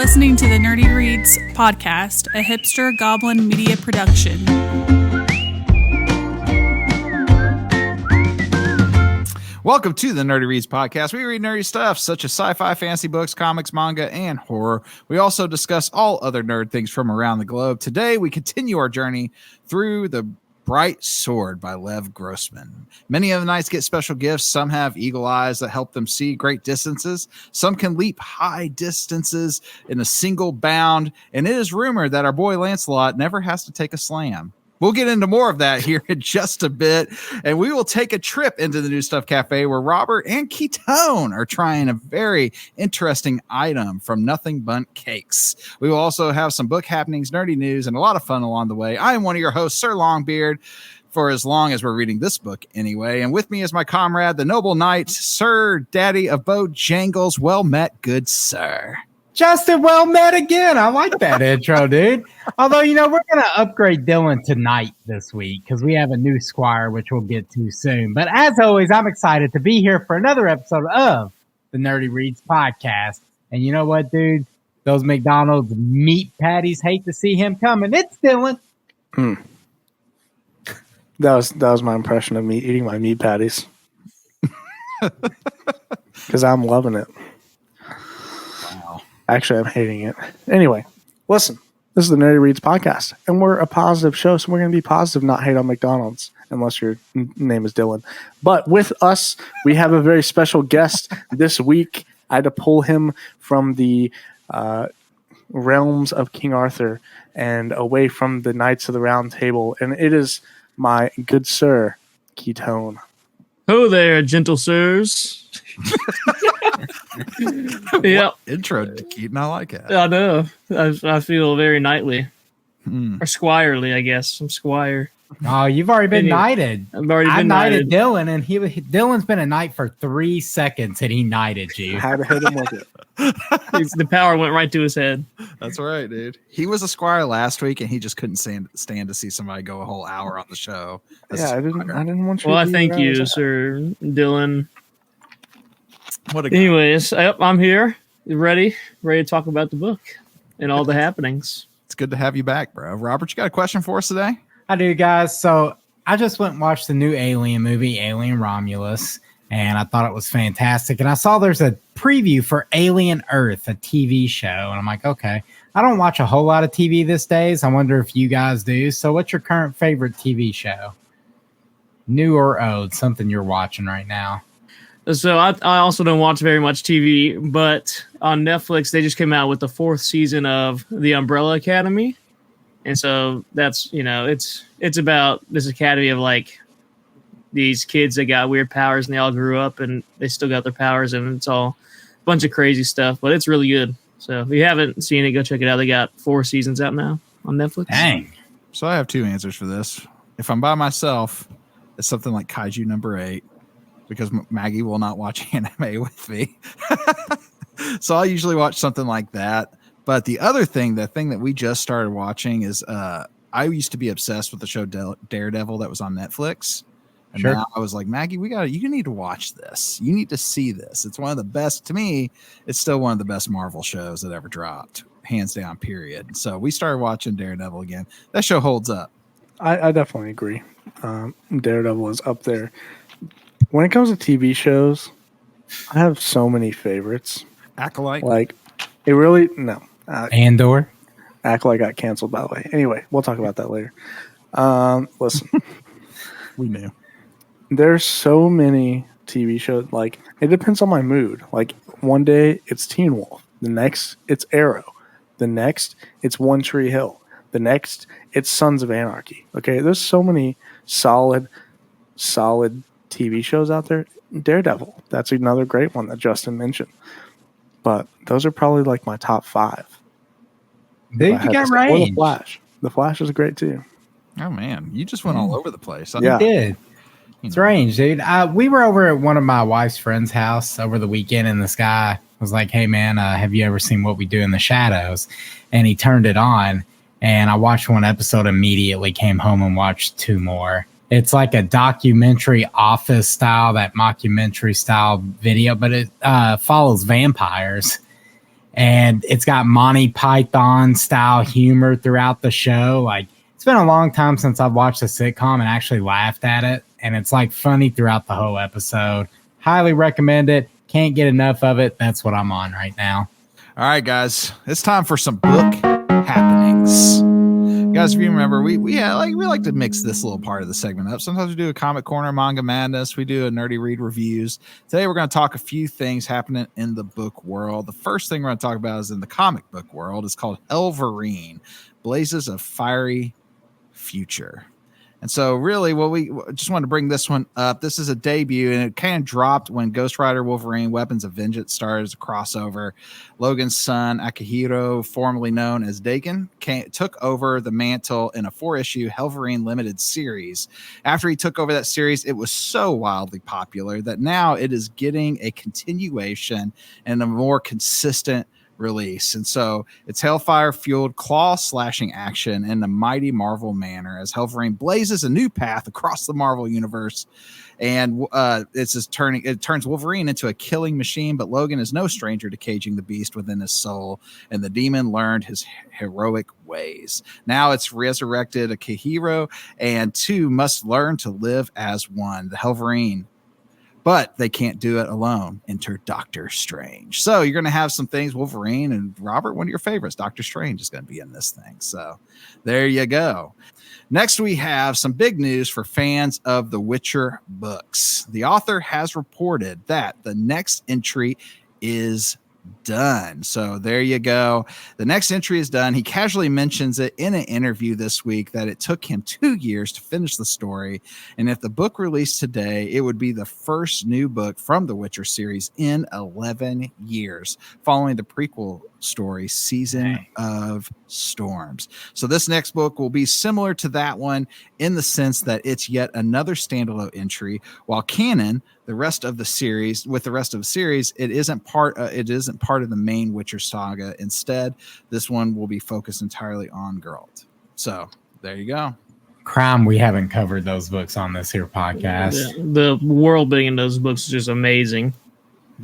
listening to the Nerdy Reads podcast, a hipster goblin media production. Welcome to the Nerdy Reads podcast. We read nerdy stuff such as sci-fi, fantasy books, comics, manga, and horror. We also discuss all other nerd things from around the globe. Today, we continue our journey through The Bright Sword by Lev Grossman. Many of the knights get special gifts. Some have eagle eyes that help them see great distances. Some can leap high distances in a single bound. And it is rumored that our boy Lancelot never has to take a slam. We'll get into more of that here in just a bit, and we will take a trip into the New Stuff Cafe where Robert and Keyton are trying a very interesting item from Nothing Bundt Cakes. We will also have some book happenings, nerdy news, and a lot of fun along the way. I am one of your hosts, Sir Longbeard, for as long as we're reading this book anyway, and with me is my comrade, the noble knight, Sir Daddy of Bojangles. Well met, good sir. Justin, well met again. I like that intro, dude. Although, we're going to upgrade Dylan tonight this week because we have a new squire, which we'll get to soon. But as always, I'm excited to be here for another episode of the Nerdy Reads podcast. And you know what, dude? Those McDonald's meat patties hate to see him coming. It's Dylan. That was my impression of me eating my meat patties. Because I'm loving it. Actually, I'm hating it. Anyway, listen, this is the Nerdy Reads podcast, and we're a positive show, so we're going to be positive, not hate on McDonald's, unless your name is Dylan. But with us, we have a very special guest this week. I had to pull him from the realms of King Arthur and away from the Knights of the Round Table, and it is my good sir, Keyton. Ho there, gentle sirs. Yep. Intro to Keyton, I like it. I know. I feel very knightly. Or squirely, I guess. I'm squire. Oh, you've already been knighted. I've already been knighted Dylan, and Dylan's been a knight for 3 seconds, and he knighted you. How to hit him with it. The power went right to his head. That's right, dude. He was a squire last week, and he just couldn't stand to see somebody go a whole hour on the show. I didn't want you. Well, I thank you, Sir Dylan. What a guy. Anyways, I'm here, ready to talk about the book and all the happenings. It's good to have you back, bro. Robert, you got a question for us today? I do, guys. So I just went and watched the new Alien movie, Alien Romulus, and I thought it was fantastic. And I saw there's a preview for Alien Earth, a TV show. And I'm like, okay, I don't watch a whole lot of TV these days. I wonder if you guys do. So what's your current favorite TV show? New or old, something you're watching right now? So I also don't watch very much TV, but on Netflix, they just came out with the 4th season of The Umbrella Academy. And so that's, it's about this academy of like these kids that got weird powers and they all grew up and they still got their powers and it's all a bunch of crazy stuff, but it's really good. So if you haven't seen it, go check it out. They got 4 seasons out now on Netflix. Dang. So I have 2 answers for this. If I'm by myself, it's something like Kaiju number 8. Because Maggie will not watch anime with me. So I usually watch something like that. But the other thing, the thing that we just started watching is I used to be obsessed with the show Daredevil that was on Netflix. And now I was like, Maggie, you need to watch this. You need to see this. It's one of the best, to me, it's still one of the best Marvel shows that ever dropped. Hands down, period. So we started watching Daredevil again. That show holds up. I definitely agree. Daredevil is up there. When it comes to TV shows, I have so many favorites. Acolyte? Like, it really, no. Andor? Acolyte got canceled, by the way. Anyway, we'll talk about that later. Listen. We knew. There's so many TV shows. Like, it depends on my mood. Like, one day, it's Teen Wolf. The next, it's Arrow. The next, it's One Tree Hill. The next, it's Sons of Anarchy. Okay, there's so many solid TV shows out there. Daredevil, that's another great one that Justin mentioned. But those are probably like my top 5. Dude, you got range. The Flash. The Flash is great too. Oh man, you just went all over the place. You did. It's range, dude. We were over at one of my wife's friend's house over the weekend, and this guy was like, "Hey man, have you ever seen What We Do in the Shadows?" And he turned it on, and I watched one episode. Immediately came home and watched 2 more. It's like a documentary Office style, that mockumentary style video, but it follows vampires. and it's got Monty Python style humor throughout the show. Like, it's been a long time since I've watched a sitcom and actually laughed at it, and it's like funny throughout the whole episode. Highly recommend it. Can't get enough of it. That's what I'm on right now. All right, guys, it's time for some book happenings. Guys, if you remember, we like to mix this little part of the segment up. Sometimes we do a comic corner, manga madness. We do a nerdy read reviews. Today, we're going to talk a few things happening in the book world. The first thing we're going to talk about is in the comic book world. It's called Helverine, Blazes of Fiery Future. And so really we just wanted to bring this one up. This is a debut, and it kind of dropped when Ghost Rider Wolverine Weapons of Vengeance started as a crossover. Logan's son, Akihiro, formerly known as Dagon, took over the mantle in a 4-issue Helverine limited series. After he took over that series, it was so wildly popular that now it is getting a continuation and a more consistent release. And so it's Hellfire fueled claw slashing action in the mighty Marvel manner as Helverine blazes a new path across the Marvel universe. And it turns Wolverine into a killing machine, but Logan is no stranger to caging the beast within his soul, and the demon learned his heroic ways. Now it's resurrected Akihiro, and two must learn to live as one. The Helverine, but they can't do it alone. Enter Doctor Strange. So you're going to have some things. Wolverine and Robert, one of your favorites, Doctor Strange, is going to be in this thing. So there you go. Next, we have some big news for fans of the Witcher books. The author has reported that the next entry is done. So there you go. The next entry is done. He casually mentions it in an interview this week that it took him 2 years to finish the story. And if the book released today, it would be the first new book from the Witcher series in 11 years, following the prequel story, Season of Storms. So this next book will be similar to that one in the sense that it's yet another standalone entry, while canon, the rest of the series, it isn't part of the main Witcher saga. Instead, this one will be focused entirely on Geralt. So there you go. Crime, we haven't covered those books on this here podcast. The world building in those books is just amazing.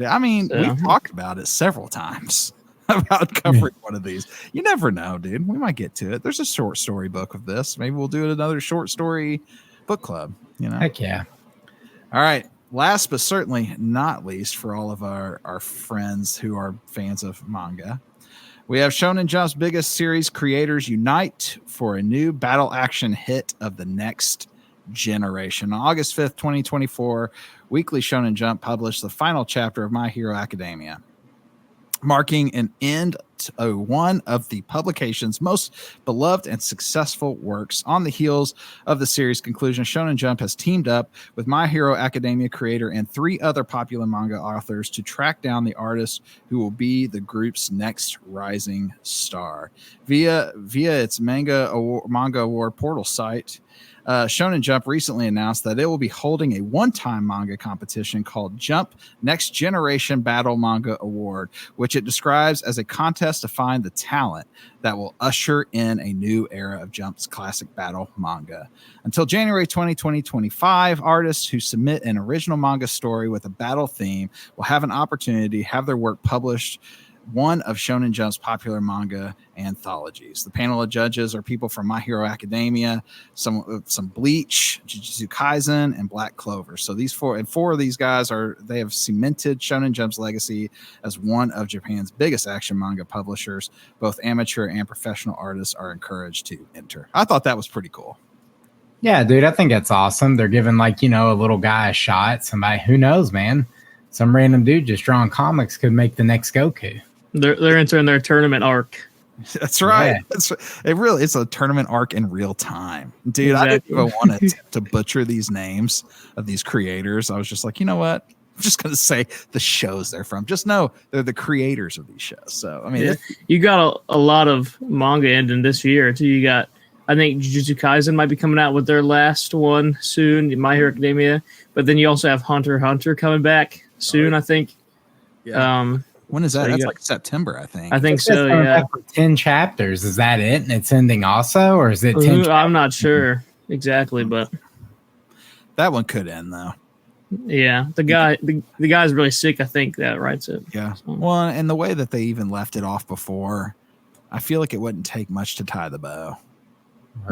I mean, we've talked about it several times about covering one of these. You never know, dude. We might get to it. There's a short story book of this. Maybe we'll do another short story book club. You know? Heck yeah. All right. Last but certainly not least, for all of our friends who are fans of manga, we have Shonen Jump's biggest series creators unite for a new battle action hit of the next generation. On August 5th, 2024, Weekly Shonen Jump published the final chapter of My Hero Academia, marking an end to one of the publication's most beloved and successful works. On the heels of the series conclusion, Shonen Jump has teamed up with My Hero Academia creator and 3 other popular manga authors to track down the artist who will be the group's next rising star. Via its manga award portal site, Shonen Jump recently announced that it will be holding a one-time manga competition called Jump Next Generation Battle Manga Award, which it describes as a contest to find the talent that will usher in a new era of Jump's classic battle manga. Until January 2025, artists who submit an original manga story with a battle theme will have an opportunity to have their work published one of Shonen Jump's popular manga anthologies. The panel of judges are people from My Hero Academia, some Bleach, Jujutsu Kaisen, and Black Clover. So these four of these guys they have cemented Shonen Jump's legacy as one of Japan's biggest action manga publishers. Both amateur and professional artists are encouraged to enter. I thought that was pretty cool. Yeah, dude, I think that's awesome. They're giving a little guy a shot. Somebody, who knows, man? Some random dude just drawing comics could make the next Goku. They're entering their tournament arc. That's right. Yeah. It's a tournament arc in real time, dude. Exactly. I didn't even want to butcher these names of these creators. I was just like, you know what? I'm just going to say the shows they're from. Just know they're the creators of these shows. So, I mean, you got a lot of manga ending this year too. You got, I think Jujutsu Kaisen might be coming out with their last one soon, My Hero Academia. But then you also have Hunter x Hunter coming back soon, I think. Yeah. When is that? That's like September, I think. I think so, yeah. For 10 chapters. Is that it? And it's ending also? Or is it 10 I'm not sure exactly, but that one could end, though. Yeah, the guy's really sick. I think that writes it. Yeah. So. Well, and the way that they even left it off before, I feel like it wouldn't take much to tie the bow.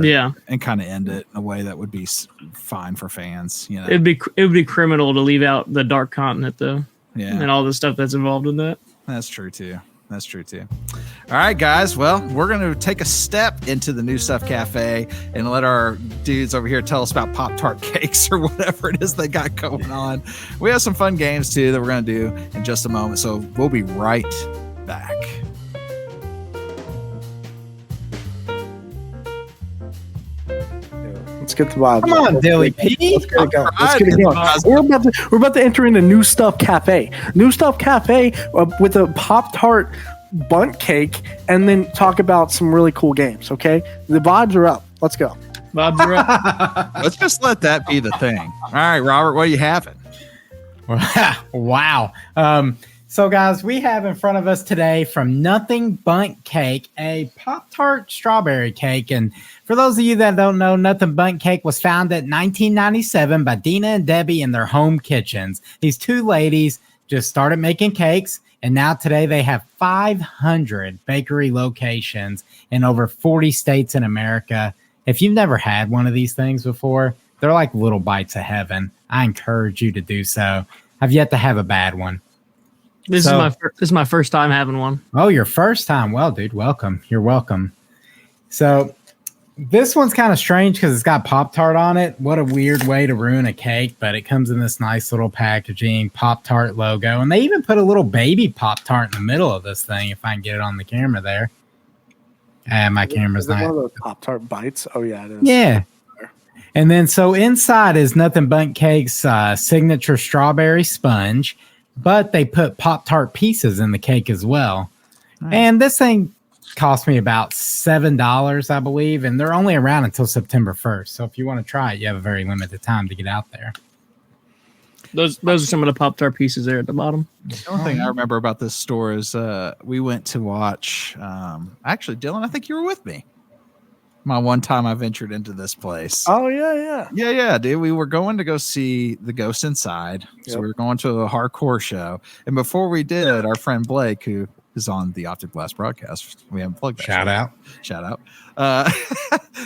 Yeah, and kind of end it in a way that would be fine for fans. You know, it would be criminal to leave out the Dark Continent though. Yeah, and all the stuff that's involved in that. That's true too. All right, guys. Well, we're going to take a step into the New Stuff Cafe and let our dudes over here tell us about Pop-Tart cakes or whatever it is they got going on. We have some fun games too that we're going to do in just a moment. So we'll be right back. Let's get the vibe. Come on, Dilly P. Let's get it going. We're about to enter into New Stuff Cafe. New Stuff Cafe with a Pop-Tart Bundt cake, and then talk about some really cool games. Okay, the vibes are up. Let's go. Vibes are up. Let's just let that be the thing. All right, Robert, what are you having? Wow. So, guys, we have in front of us today from Nothing Bundt Cake, a Pop-Tart strawberry cake. And for those of you that don't know, Nothing Bundt Cake was founded in 1997 by Dina and Debbie in their home kitchens. These two ladies just started making cakes, and now today they have 500 bakery locations in over 40 states in America. If you've never had one of these things before, they're like little bites of heaven. I encourage you to do so. I've yet to have a bad one. This is my first time having one. Oh, your first time. Well, dude, welcome. You're welcome. So this one's kind of strange because it's got Pop-Tart on it. What a weird way to ruin a cake, but it comes in this nice little packaging, Pop-Tart logo. And they even put a little baby Pop-Tart in the middle of this thing, if I can get it on the camera there. And my camera's not. One of those Pop-Tart bites. Oh, yeah, it is. Yeah. And then so inside is Nothing Bundt Cake's signature strawberry sponge, but they put Pop-Tart pieces in the cake as well. Nice. And this thing cost me about $7, I believe, and they're only around until September 1st. So if you want to try it, you have a very limited time to get out there. Those are some of the Pop-Tart pieces there at the bottom. The only thing I remember about this store is we went to watch, actually, Dylan, I think you were with me. My one time I ventured into this place. Oh, yeah. Yeah, dude. We were going to go see The Ghost Inside. So we were going to a hardcore show. And before we did, our friend Blake, who is on the Optic Blast broadcast, we haven't plugged that. Shout out.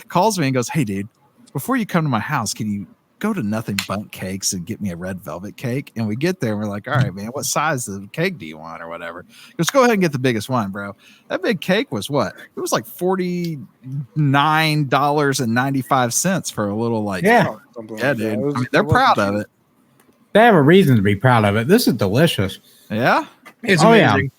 Calls me and goes, "Hey, dude, before you come to my house, can you go to Nothing Bundt Cakes and get me a red velvet cake?" And we get there and we're like, "All right, man, what size of cake do you want or whatever?" Just go ahead and get the biggest one, bro. That big cake was what? It was like $49.95 for a little like, yeah, dude. I mean, they're proud of it. They have a reason to be proud of it. This is delicious. Yeah, it's amazing.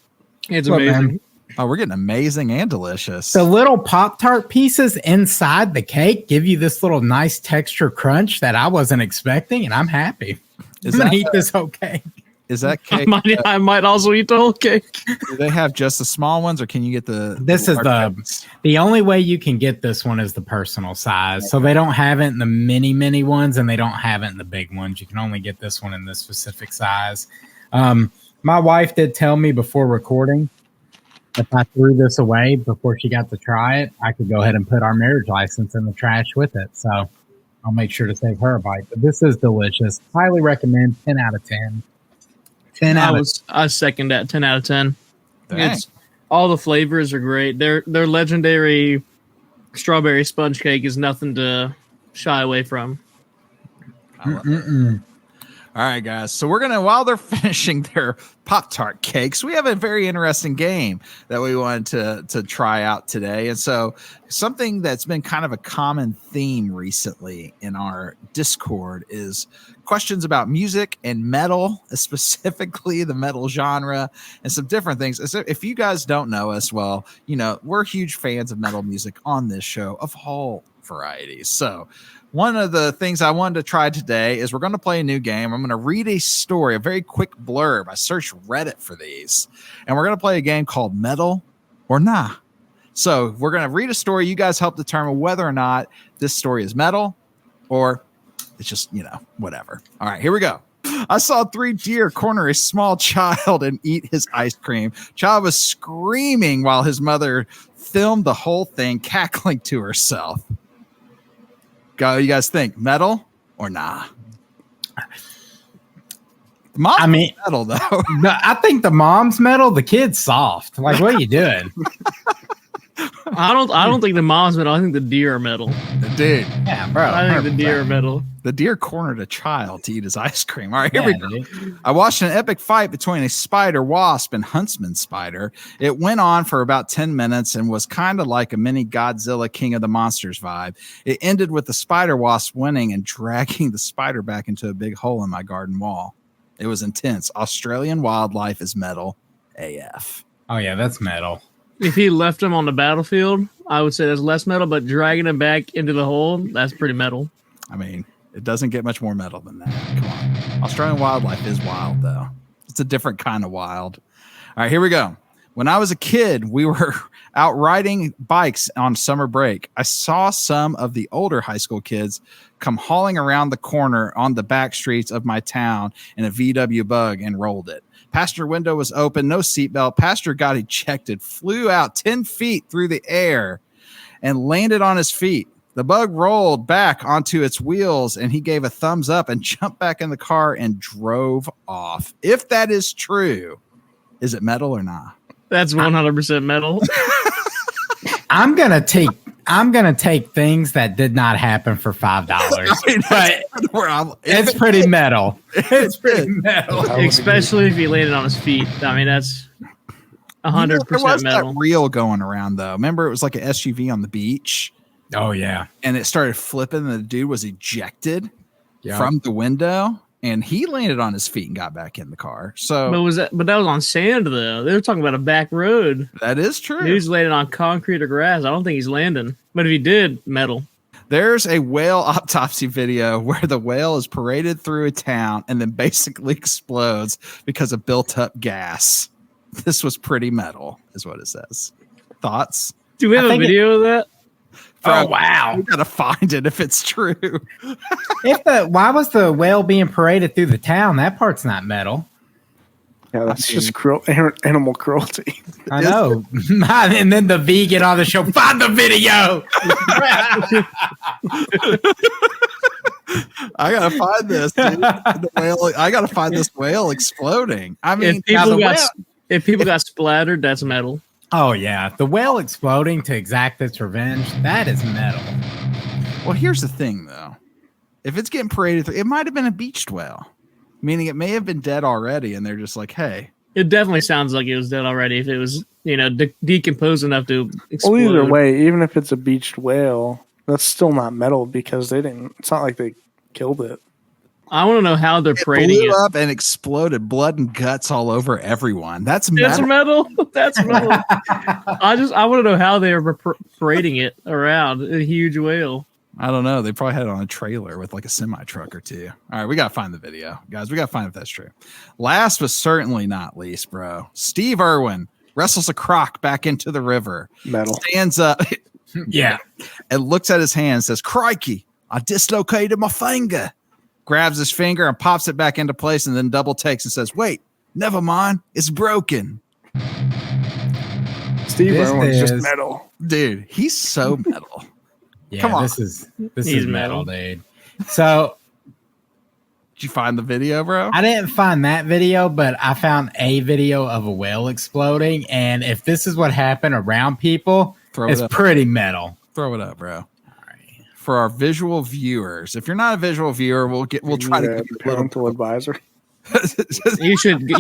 It's amazing. Oh, we're getting amazing and delicious. The little Pop-Tart pieces inside the cake give you this little nice texture crunch that I wasn't expecting, and I'm happy. I'm going to eat this whole cake. Is that cake? I might also eat the whole cake. Do they have just the small ones, or can you get the? This is the only way you can get this one is the personal size. So they don't have it in the mini ones, and they don't have it in the big ones. You can only get this one in this specific size. My wife did tell me before recording, if I threw this away before she got to try it, I could go ahead and put our marriage license in the trash with it. So I'll make sure to save her a bite. But this is delicious. Highly recommend. 10 out of 10. I second that. 10 out of 10. Dang. It's all the flavors are great. Their legendary strawberry sponge cake is nothing to shy away from. All right, guys. So we're gonna, while they're finishing their Pop-Tart cakes, we have a very interesting game that we wanted to try out today. And so something that's been kind of a common theme recently in our Discord is questions about music and metal, specifically the metal genre and some different things. So if you guys don't know us, well, you know, we're huge fans of metal music on this show of all varieties. So one of the things I wanted to try today is we're going to play a new game. I'm going to read a story, a very quick blurb. I searched Reddit for these, and we're going to play a game called Metal or Nah. So we're going to read a story. You guys help determine whether or not this story is metal or it's just, you know, whatever. All right, here we go. I saw 3 deer corner a small child and eat his ice cream. Child was screaming while his mother filmed the whole thing, cackling to herself. Go, you guys think metal or nah? The mom's I mean, metal though. I think the mom's metal, the kid's soft. Like, what are you doing? I don't think the mom's metal. I think the deer are metal. Dude. Yeah, bro. I think the deer are metal. The deer cornered a child to eat his ice cream. All right, here we go. Dude. I watched an epic fight between a spider wasp and huntsman spider. It went on for about 10 minutes and was kind of like a mini Godzilla King of the Monsters vibe. It ended with the spider wasp winning and dragging the spider back into a big hole in my garden wall. It was intense. Australian wildlife is metal AF. Oh, yeah, that's metal. If he left him on the battlefield, I would say that's less metal, but dragging him back into the hole, that's pretty metal. I mean, it doesn't get much more metal than that. Come on. Australian wildlife is wild, though. It's a different kind of wild. All right, here we go. When I was a kid, we were out riding bikes on summer break. I saw some of the older high school kids come hauling around the corner on the back streets of my town in a VW Bug and rolled it. Passenger window was open, no seatbelt. Passenger got ejected, flew out 10 feet through the air and landed on his feet. The Bug rolled back onto its wheels and he gave a thumbs up and jumped back in the car and drove off. If that is true, is it metal or not? That's 100% metal. I'm gonna take things that did not happen for $5, but it's pretty metal. It's pretty metal, especially if he landed on his feet. I mean, that's 100% there was metal. That reel going around though. Remember, it was like an SUV on the beach. Oh yeah, and it started flipping. And the dude was ejected from the window. And he landed on his feet and got back in the car. So, but that was on sand though. They were talking about a back road. That is true. He's landing on concrete or grass. I don't think he's landing. But if he did, metal. There's a whale autopsy video where the whale is paraded through a town and then basically explodes because of built-up gas. This was pretty metal, is what it says. Thoughts? Do we have a video of that? Oh wow! We gotta find it if it's true. Why was the whale being paraded through the town? That part's not metal. Yeah, that's just animal cruelty. I know. And then the vegan on the show, find the video. I gotta find this. Dude. I gotta find this whale exploding. I mean, if people got splattered, that's metal. Oh, yeah. The whale exploding to exact its revenge, that is metal. Well, here's the thing, though. If it's getting paraded through, it might have been a beached whale, meaning it may have been dead already, and they're just like, hey. It definitely sounds like it was dead already if it was, decomposed enough to explode. Well, either way, even if it's a beached whale, that's still not metal because it's not like they killed it. I want to know how they're parading it. Blew up and exploded, blood and guts all over everyone. That's metal. That's metal. I want to know how they are parading it around a huge whale. I don't know. They probably had it on a trailer with like a semi truck or two. All right, we gotta find the video, guys. We gotta find if that's true. Last but certainly not least, bro. Steve Irwin wrestles a croc back into the river. Metal. Stands up. Yeah. And looks at his hand and says, "Crikey, I dislocated my finger." Grabs his finger and pops it back into place and then double takes and says, "Wait, never mind. It's broken." Steve Irwin's just metal. Dude, he's so metal. Yeah, come on. This is metal, dude. So did you find the video, bro? I didn't find that video, but I found a video of a whale exploding. And if this is what happened around people, it's pretty metal. Throw it up, bro. For our visual viewers, if you're not a visual viewer, we'll try to give you a parental advisor. You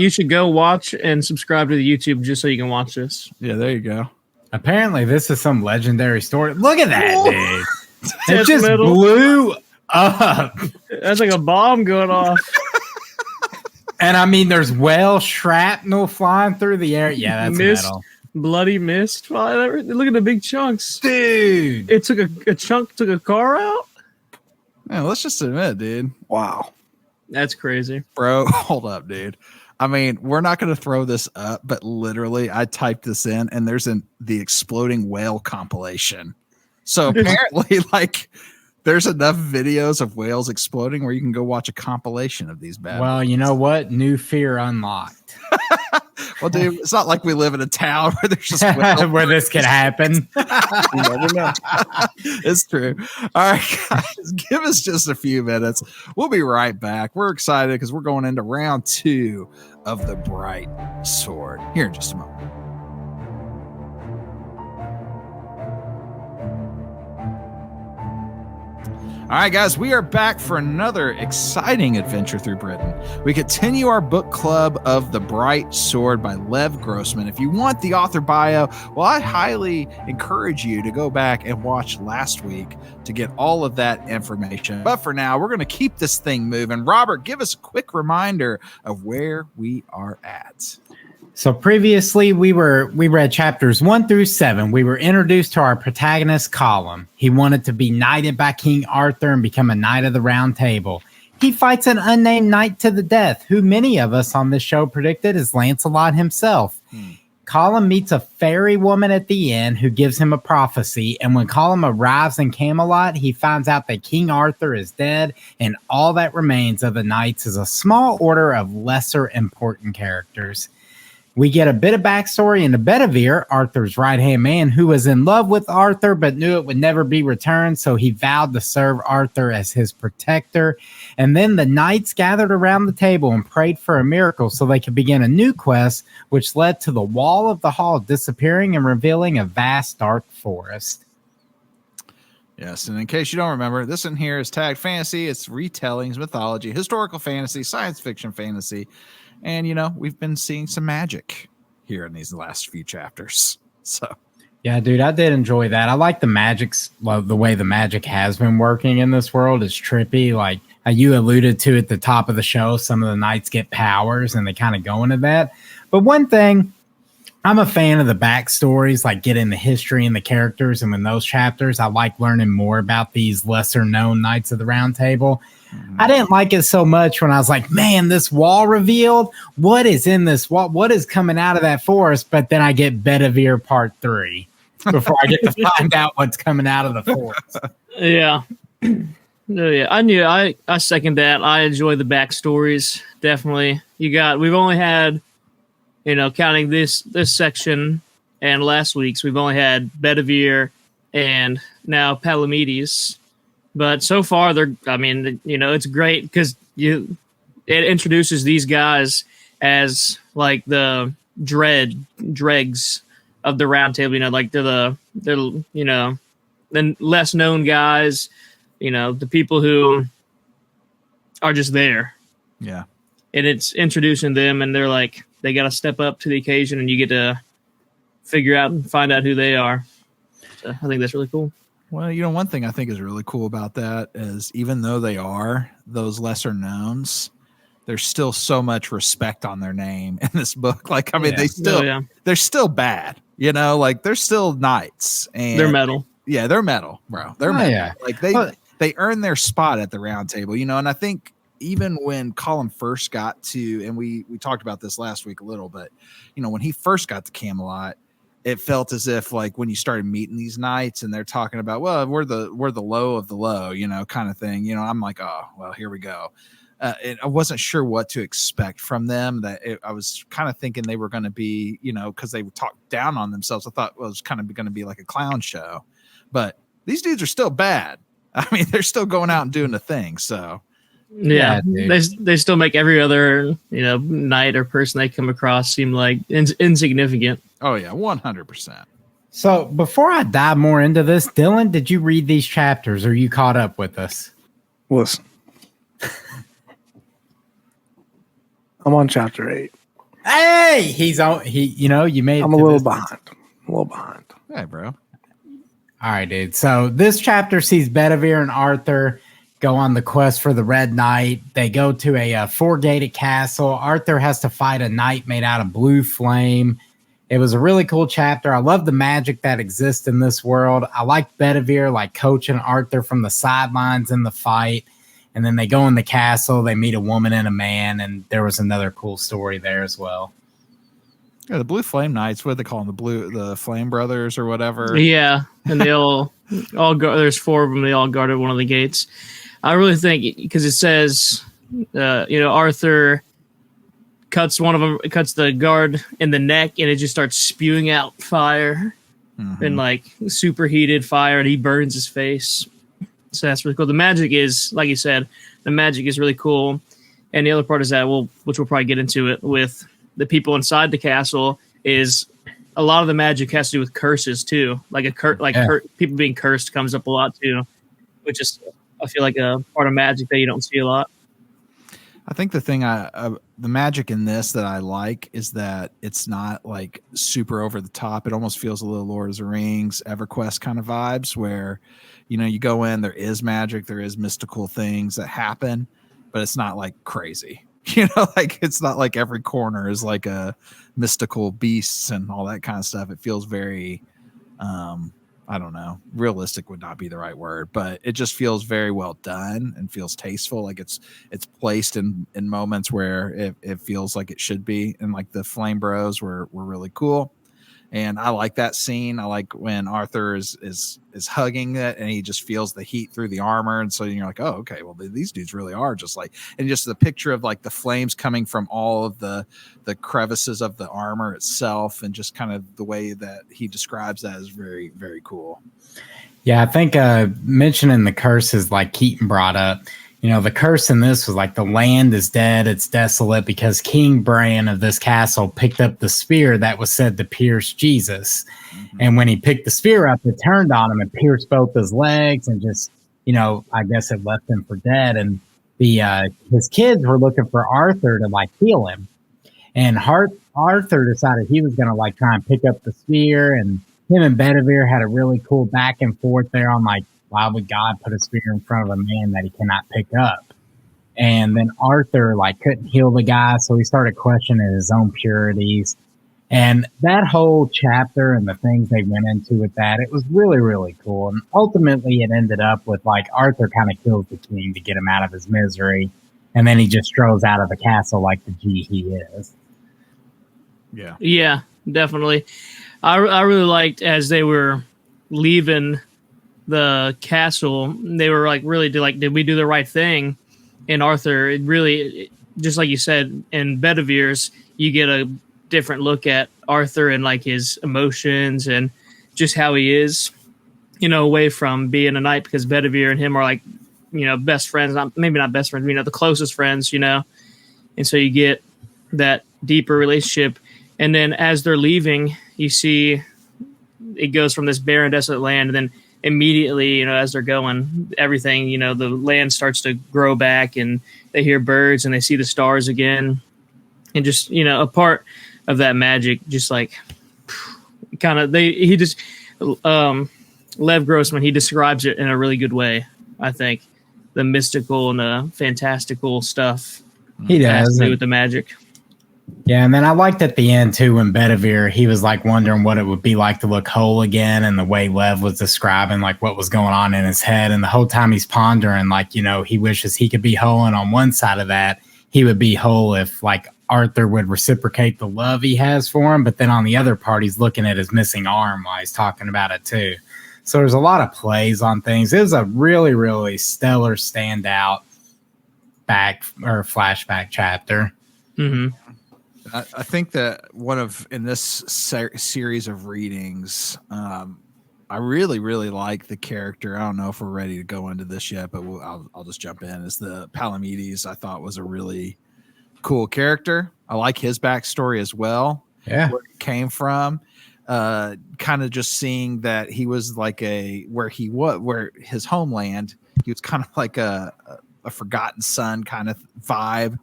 should go watch and subscribe to the YouTube just so you can watch this. Yeah, there you go. Apparently, this is some legendary story. Look at that, dude! It just metal. blew up. That's like a bomb going off. And I mean, there's whale shrapnel flying through the air. Yeah, that's metal. Bloody mist. Look at the big chunks, dude. It took a chunk, took a car out. Man, let's just admit, dude. Wow, that's crazy, bro. Hold up, dude. I mean, we're not going to throw this up, but literally, I typed this in, and there's the exploding whale compilation. So apparently, like, there's enough videos of whales exploding where you can go watch a compilation of these bad Well, boys. you know what? New fear unlocked. Well, dude, it's not like we live in a town where there's just whales. Where this could happen. You never know. It's true. All right, guys, give us just a few minutes. We'll be right back. We're excited because we're going into round 2 of the Bright Sword here in just a moment. All right, guys, we are back for another exciting adventure through Britain. We continue our book club of The Bright Sword by Lev Grossman. If you want the author bio, well, I highly encourage you to go back and watch last week to get all of that information. But for now, we're going to keep this thing moving. Robert, give us a quick reminder of where we are at. So previously we read chapters 1 through 7. We were introduced to our protagonist, Collum. He wanted to be knighted by King Arthur and become a knight of the Round Table. He fights an unnamed knight to the death, who many of us on this show predicted is Lancelot himself. Collum meets a fairy woman at the end who gives him a prophecy, and when Collum arrives in Camelot, he finds out that King Arthur is dead, and all that remains of the knights is a small order of lesser important characters. We get a bit of backstory into Bedivere, Arthur's right-hand man, who was in love with Arthur but knew it would never be returned, so he vowed to serve Arthur as his protector. And then the knights gathered around the table and prayed for a miracle so they could begin a new quest, which led to the wall of the hall disappearing and revealing a vast dark forest. Yes, and in case you don't remember, this in here is tagged fantasy. It's retellings, mythology, historical fantasy, science fiction fantasy. And, you know, we've been seeing some magic here in these last few chapters. So, yeah, dude, I did enjoy that. I like the way the magic has been working in this world. It's trippy. Like you alluded to at the top of the show, some of the knights get powers and they kind of go into that. But one thing, I'm a fan of the backstories, like getting the history and the characters. And in those chapters, I like learning more about these lesser known Knights of the Round Table. I didn't like it so much when I was like, man, this wall revealed. What is in this wall? What is coming out of that forest? But then I get Bedivere Part 3 before I get to find out what's coming out of the forest. Yeah. Yeah, I second that. I enjoy the backstories. Definitely. We've only had, counting this section and last week's, we've only had Bedivere and now Palamedes. But so far, it's great because it introduces these guys as like the dregs of the Round Table. Like they're the less known guys. The people who are just there. Yeah, and it's introducing them, and they're like they got to step up to the occasion, and you get to figure out and find out who they are. So I think that's really cool. Well, one thing I think is really cool about that is even though they are those lesser knowns, there's still so much respect on their name in this book. Like, I mean, they're still bad, like they're still knights and they're metal. Yeah, they're metal, bro. They're metal. Yeah. Like they earn their spot at the Round Table, and I think even when Collum first got to, and we talked about this last week a little, but when he first got to Camelot, it felt as if like when you started meeting these knights and they're talking about, well, we're the low of the low, kind of thing. I'm like, oh, well, here we go. I wasn't sure what to expect from them. I was kind of thinking they were going to be, because they talked down on themselves. I thought it was kind of going to be like a clown show, but these dudes are still bad. I mean, they're still going out and doing the thing. So yeah, they still make every other knight or person they come across seem like insignificant. Oh yeah, 100%. So before I dive more into this, Dylan, did you read these chapters? Or are you caught up with us? Listen, I'm on chapter 8. Hey, you made. I'm a little behind. Hey, bro. All right, dude. So this chapter sees Bedivere and Arthur go on the quest for the Red Knight. They go to a four-gated castle. Arthur has to fight a knight made out of blue flame. It was a really cool chapter. I love the magic that exists in this world. I like Bedivere, like coaching Arthur from the sidelines in the fight. And then they go in the castle. They meet a woman and a man, and there was another cool story there as well. Yeah, the Blue Flame Knights, what do they call them? The Flame Brothers or whatever. Yeah, and There's 4 of them. They all guarded one of the gates. I really think because it says, Arthur cuts one of them, cuts the guard in the neck, and it just starts spewing out fire and like superheated fire, and he burns his face. So that's really cool. The magic is, like you said, the magic is really cool. And the other part is that, which we'll probably get into it with the people inside the castle, is a lot of the magic has to do with curses too. Like people being cursed comes up a lot too, which is, I feel like, a part of magic that you don't see a lot. I think the thing the magic in this that I like is that it's not like super over the top. It almost feels a little Lord of the Rings, EverQuest kind of vibes where, you go in, there is magic, there is mystical things that happen, but it's not like crazy. Like it's not like every corner is like a mystical beasts and all that kind of stuff. It feels very, I don't know, realistic would not be the right word, but it just feels very well done and feels tasteful. Like it's placed in moments where it feels like it should be. And like the Flame Bros were really cool. And I like that scene. I like when Arthur is hugging it and he just feels the heat through the armor. And so you're like, oh, okay, well, these dudes really are just like, and just the picture of like the flames coming from all of the crevices of the armor itself. And just kind of the way that he describes that is very, very cool. Yeah, I think mentioning the curses like Keyton brought up, the curse in this was like the land is dead, it's desolate because King Bran of this castle picked up the spear that was said to pierce Jesus. Mm-hmm. And when he picked the spear up, it turned on him and pierced both his legs and just, I guess it left him for dead. And his kids were looking for Arthur to like heal him. And Arthur decided he was going to like try and pick up the spear, and him and Bedivere had a really cool back and forth there on like, why would God put a spear in front of a man that he cannot pick up? And then Arthur like couldn't heal the guy, so he started questioning his own purities. And that whole chapter and the things they went into with that, it was really, really cool. And ultimately it ended up with like Arthur kind of kills the king to get him out of his misery. And then he just strolls out of the castle like the G he is. Yeah, definitely. I really liked as they were leaving the castle, they were like, really, did we do the right thing? And Arthur, it really, just like you said, in Bedivere's, you get a different look at Arthur and like his emotions and just how he is, away from being a knight, because Bedivere and him are like, best friends, maybe not best friends, the closest friends, and so you get that deeper relationship. And then as they're leaving, you see it goes from this barren, desolate land, and then immediately, as they're going, everything, the land starts to grow back, and they hear birds and they see the stars again. And just, a part of that magic, just like kind of, Lev Grossman, he describes it in a really good way. I think the mystical and the fantastical stuff he does has to do with the magic. Yeah, and then I liked at the end, too, when Bedivere, he was, like, wondering what it would be like to look whole again, and the way Lev was describing, like, what was going on in his head, and the whole time he's pondering, like, he wishes he could be whole, and on one side of that, he would be whole if, like, Arthur would reciprocate the love he has for him, but then on the other part, he's looking at his missing arm while he's talking about it, too. So there's a lot of plays on things. It was a really, really stellar standout flashback chapter. Mm-hmm. I think that in this series of readings, I really, really like the character. I don't know if we're ready to go into this yet, but I'll just jump in. Is the Palamedes, I thought, was a really cool character. I like his backstory as well. Yeah. Where it came from. Kind of just seeing that he was like where his homeland, he was kind of like a forgotten son kind of vibe.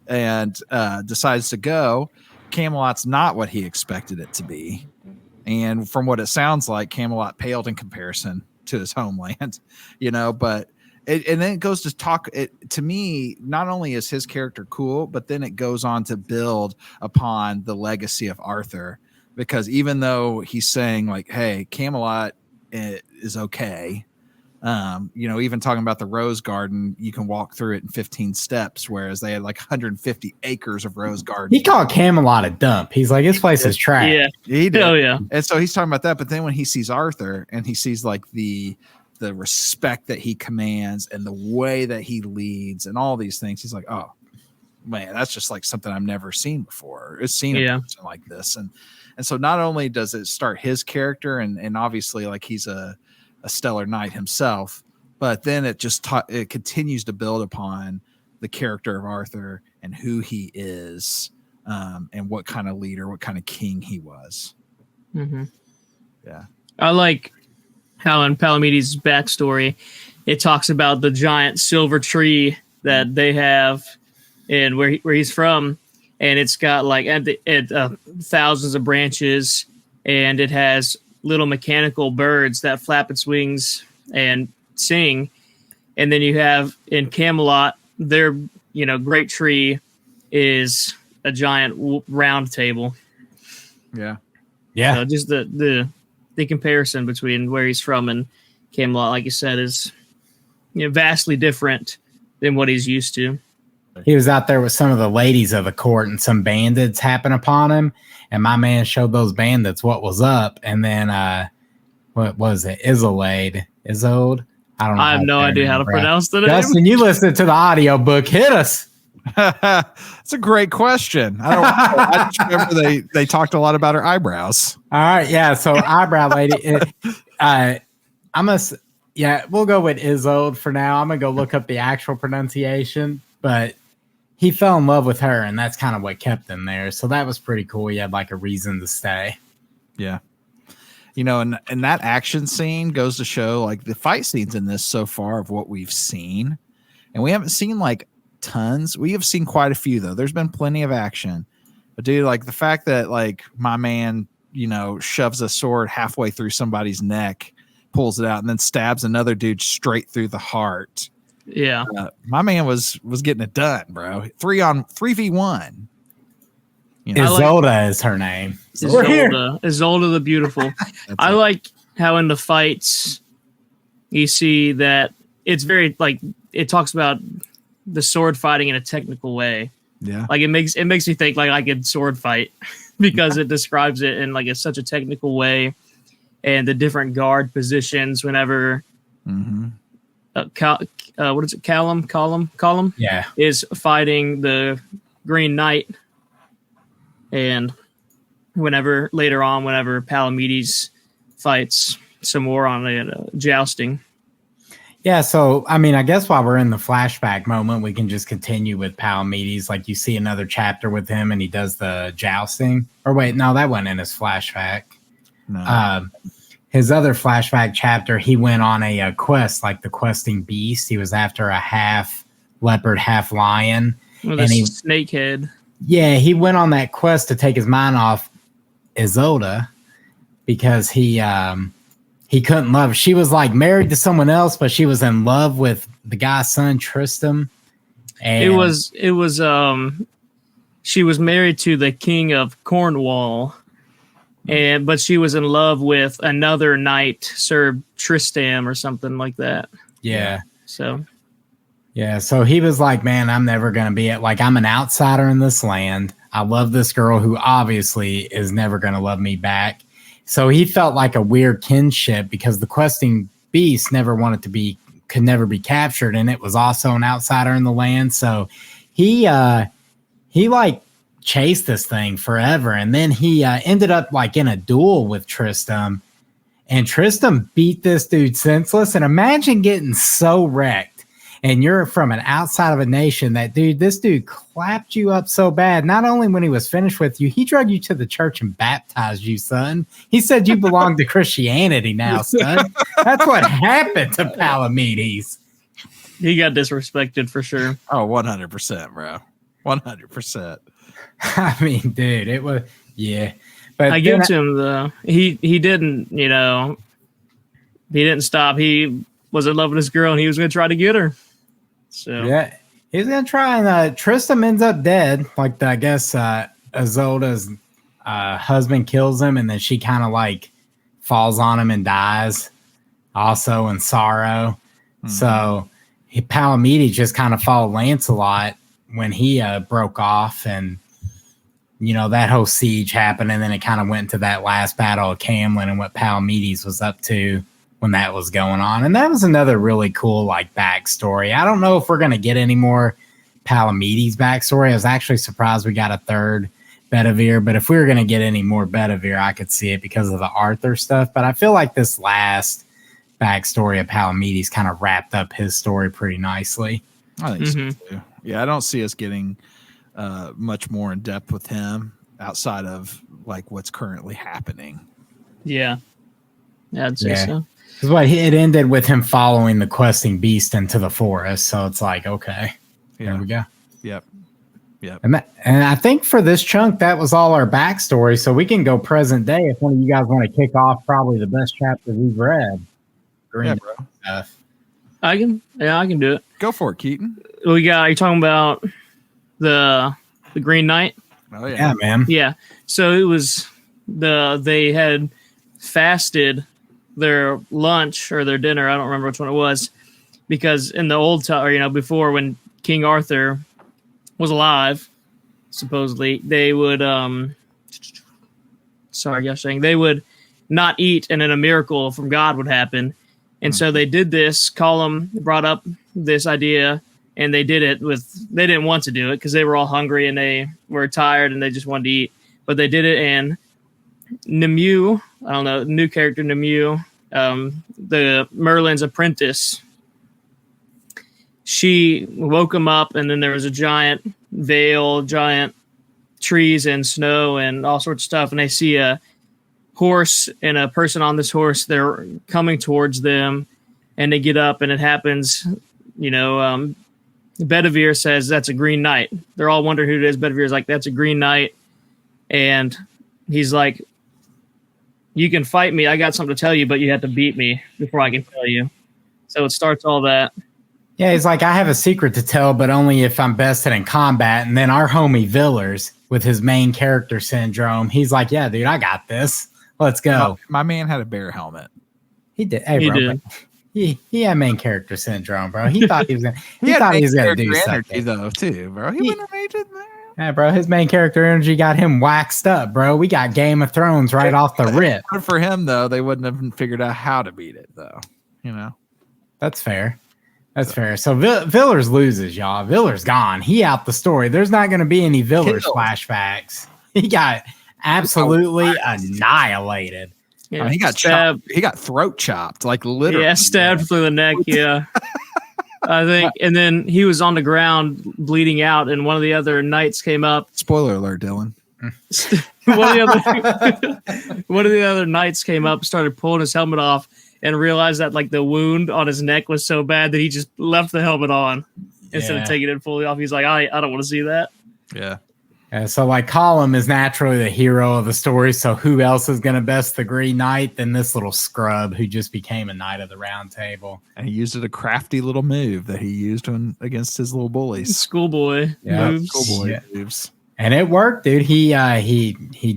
And decides to go. Camelot's not what he expected it to be. And from what it sounds like, Camelot paled in comparison to his homeland, but and then it goes to talk to me, not only is his character cool, but then it goes on to build upon the legacy of Arthur, because even though he's saying like, hey, Camelot is okay, Even talking about the rose garden, you can walk through it in 15 steps, whereas they had like 150 acres of rose garden. He called Camelot a dump. He's like, this place is trash. Yeah. He did. Oh, yeah. And so he's talking about that. But then when he sees Arthur and he sees like the respect that he commands and the way that he leads and all these things, he's like, oh man, that's just like something I've never seen before. It's seen a person like this. And so not only does it start his character and obviously like he's a stellar knight himself, but then it just it continues to build upon the character of Arthur and who he is, and what kind of leader, what kind of king he was. Mm-hmm. Yeah. I like how in Palamedes' backstory, it talks about the giant silver tree that they have and where he's from. And it's got like thousands of branches, and it has little mechanical birds that flap its wings and sing. And then you have in Camelot, their great tree is a giant round table. Yeah. So just the comparison between where he's from and Camelot, like you said, is vastly different than what he's used to. He was out there with some of the ladies of the court, and some bandits happened upon him. And my man showed those bandits what was up. And then, what was it? Isolde. I don't know. I have no idea how to pronounce the name. Justin, you listened to the audio book. Hit us. That's a grert question. I just remember they talked a lot about her eyebrows. All right. Yeah. So eyebrow lady, we'll go with Isolde for now. I'm going to go look up the actual pronunciation, but he fell in love with her, and that's kind of what kept him there. So that was pretty cool. He had like a reason to stay. Yeah. And that action scene goes to show like the fight scenes in this so far of what we've seen. And we haven't seen like tons. We have seen quite a few though. There's been plenty of action. But dude, like the fact that like my man, shoves a sword halfway through somebody's neck, pulls it out, and then stabs another dude straight through the heart. Yeah. My man was getting it done, bro. 3v1. Isolde is her name. Isolde the Beautiful. I like how in the fights you see that it's very like it talks about the sword fighting in a technical way. Yeah. Like it makes me think like I could sword fight because it describes it in like such a technical way, and the different guard positions whenever what is it? Collum is fighting the Green Knight. And whenever Palamedes fights some more on the jousting. Yeah, so, I mean, I guess while we're in the flashback moment, we can just continue with Palamedes. Like, you see another chapter with him, and he does the jousting. Or wait, no, that wasn't in his flashback. No. His other flashback chapter, he went on a quest, like the questing beast. He was after a half leopard, half lion. With a snake head. Yeah, he went on that quest to take his mind off Isolde because he couldn't love her. She was like married to someone else, but she was in love with the guy's son Tristan. And it was she was married to the king of Cornwall, but she was in love with another knight, Sir Tristram or something like that. Yeah. So he was like, man, I'm never going to be it. Like, I'm an outsider in this land. I love this girl who obviously is never going to love me back. So he felt like a weird kinship because the questing beast could never be captured. And it was also an outsider in the land. So he like chased this thing forever. And then he ended up like in a duel with Tristram, and Tristram beat this dude senseless. And imagine getting so wrecked. And you're from an outside of a nation this dude clapped you up so bad. Not only when he was finished with you, he drug you to the church and baptized you, son. He said you belong to Christianity now, son. That's what happened to Palamedes. He got disrespected for sure. Oh, 100%, bro. 100%. I mean, dude, it was, yeah. But I give it to him, though. He didn't, he didn't stop. He was in love with this girl, and he was going to try to get her. So yeah, he's gonna try, and Tristram ends up dead. Like I guess Isolde's husband kills him, and then she kind of like falls on him and dies. also in sorrow. So Palamedes just kind of followed Lancelot when he broke off, and that whole siege happened, and then it kind of went to that last battle of Camlin and what Palamedes was up to when that was going on. And that was another really cool backstory. I don't know if we're going to get any more Palamedes backstory. I was actually surprised we got a third Bedivere, but if we were going to get any more Bedivere, I could see it because of the Arthur stuff. But I feel like this last backstory of Palamedes kind of wrapped up his story pretty nicely. I think so too. Yeah, I don't see us getting much more in depth with him outside of what's currently happening. Yeah, I'd say so. Because it ended with him following the questing beast into the forest, so it's okay, there we go. Yep. And I think for this chunk, that was all our backstory. So we can go present day if one of you guys want to kick off probably the best chapter we've read. Green bro. Stuff. I can do it. Go for it, Keyton. Are you talking about the Green Knight? Oh yeah. Yeah, man. Yeah. So it was they had fasted their lunch or their dinner. I don't remember which one it was, because in the old time, before when King Arthur was alive, supposedly they would they would not eat, and then a miracle from God would happen. And so they did this. Collum brought up this idea, and they did it they didn't want to do it because they were all hungry and they were tired and they just wanted to eat, but they did it. And Nimue, I don't know, new character Nimue, the Merlin's apprentice, she woke him up, and then there was a giant veil, giant trees and snow and all sorts of stuff. And they see a horse and a person on this horse. They're coming towards them, and they get up, and it happens. Bedivere says, "That's a Green Knight." They're all wondering who it is. Bedivere's like, "That's a Green Knight." And he's like, "You can fight me. I got something to tell you, but you have to beat me before I can tell you." So it starts all that. Yeah, he's like, "I have a secret to tell, but only if I'm bested in combat." And then our homie Villers, with his main character syndrome, he's like, "Yeah, dude, I got this. Let's go." My man had a bear helmet. He did. Hey, bro. did. He had main character syndrome, bro. He thought he was gonna. He thought he was gonna do something, though, too, bro. He wouldn't have made it there. Yeah, bro. His main character energy got him waxed up, bro. We got Game of Thrones right off the rip. But for him, though, they wouldn't have figured out how to beat it, though. That's fair. That's fair. So Villers loses, y'all. Villers gone. He out the story. There's not going to be any Villers flashbacks. He got absolutely annihilated. Yeah, he got stabbed. He got throat chopped, literally. Yeah, stabbed through the neck. Yeah, I think. And then he was on the ground bleeding out, and one of the other knights came up. Spoiler alert, Dylan. One of the other knights came up, started pulling his helmet off, and realized that the wound on his neck was so bad that he just left the helmet on instead of taking it fully off. He's like, I don't want to see that. Yeah. So Collum is naturally the hero of the story. So who else is going to best the Green Knight than this little scrub who just became a Knight of the Round Table? And he used a crafty little move that he used against his little bullies. Schoolboy moves. Schoolboy moves. And it worked, dude. He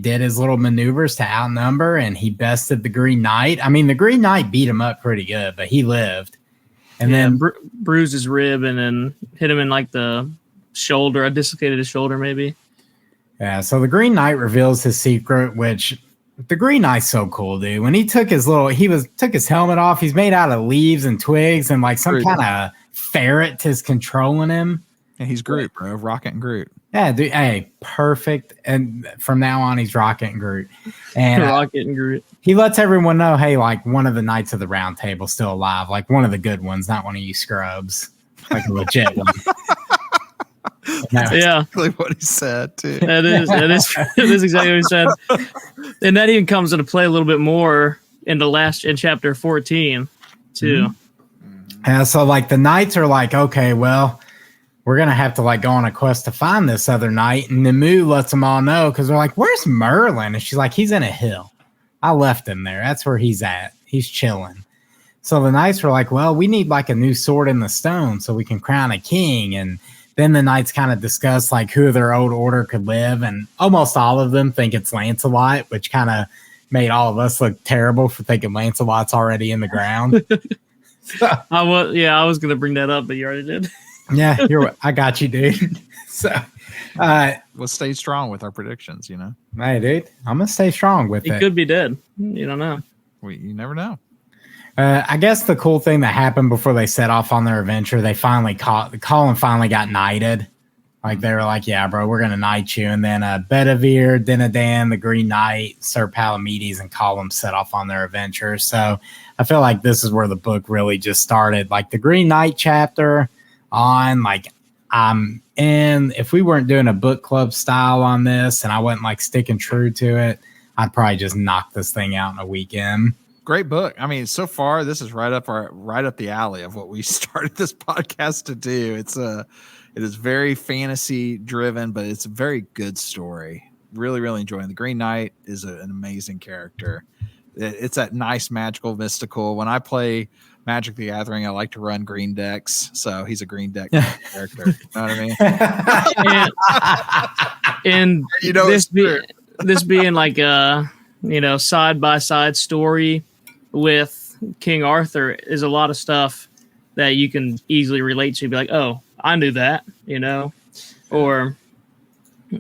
did his little maneuvers to outnumber, and he bested the Green Knight. I mean, the Green Knight beat him up pretty good, but he lived. And then bruised his rib and then hit him in the shoulder. I dislocated his shoulder, maybe. Yeah, so the Green Knight reveals his secret, which the Green Knight's so cool, dude. When he took his helmet off, he's made out of leaves and twigs, and some kind of ferret is controlling him. And he's Groot, bro. Rocket and Groot. Yeah, dude. Hey, perfect. And from now on, he's Rocket and Groot. And Rocket and Groot. He lets everyone know, hey, one of the Knights of the Round Table still alive, one of the good ones, not one of you scrubs, a legit one. Yeah, exactly what he said too. That is exactly what he said. And that even comes into play a little bit more in chapter 14 too. And so the Knights are okay, well, we're gonna have to go on a quest to find this other knight. And Nimue lets them all know, because they're where's Merlin? And she's he's in a hill. I left him there. That's where he's at. He's chilling. So the Knights were well, we need a new sword in the stone so we can crown a king. And then the Knights kind of discuss who of their old order could live, and almost all of them think it's Lancelot, which kind of made all of us look terrible for thinking Lancelot's already in the ground. I was gonna bring that up, but you already did. Yeah, I got you, dude. So we'll stay strong with our predictions, you know. Hey, dude, I'm gonna stay strong with it. He could be dead. You don't know. You never know. I guess the cool thing that happened before they set off on their adventure, they finally Collum finally got knighted. Like they were like, "Yeah, bro, we're gonna knight you." And then Bedivere, Dinadan, the Green Knight, Sir Palamedes, and Collum set off on their adventure. So I feel like this is where the book really just started. Like the Green Knight chapter on, like I'm in. If we weren't doing a book club style on this, and I wasn't like sticking true to it, I'd probably just knock this thing out in a weekend. Great book. I mean, so far this is right up the alley of what we started this podcast to do. It is very fantasy driven, but it's a very good story. Really, really enjoying. The Green Knight is an amazing character. It's that nice magical mystical. When I play Magic the Gathering, I like to run green decks, so he's a green deck character. You know what I mean? and this being like a side by side story with King Arthur is a lot of stuff that you can easily relate to. Be like, oh, I knew that, or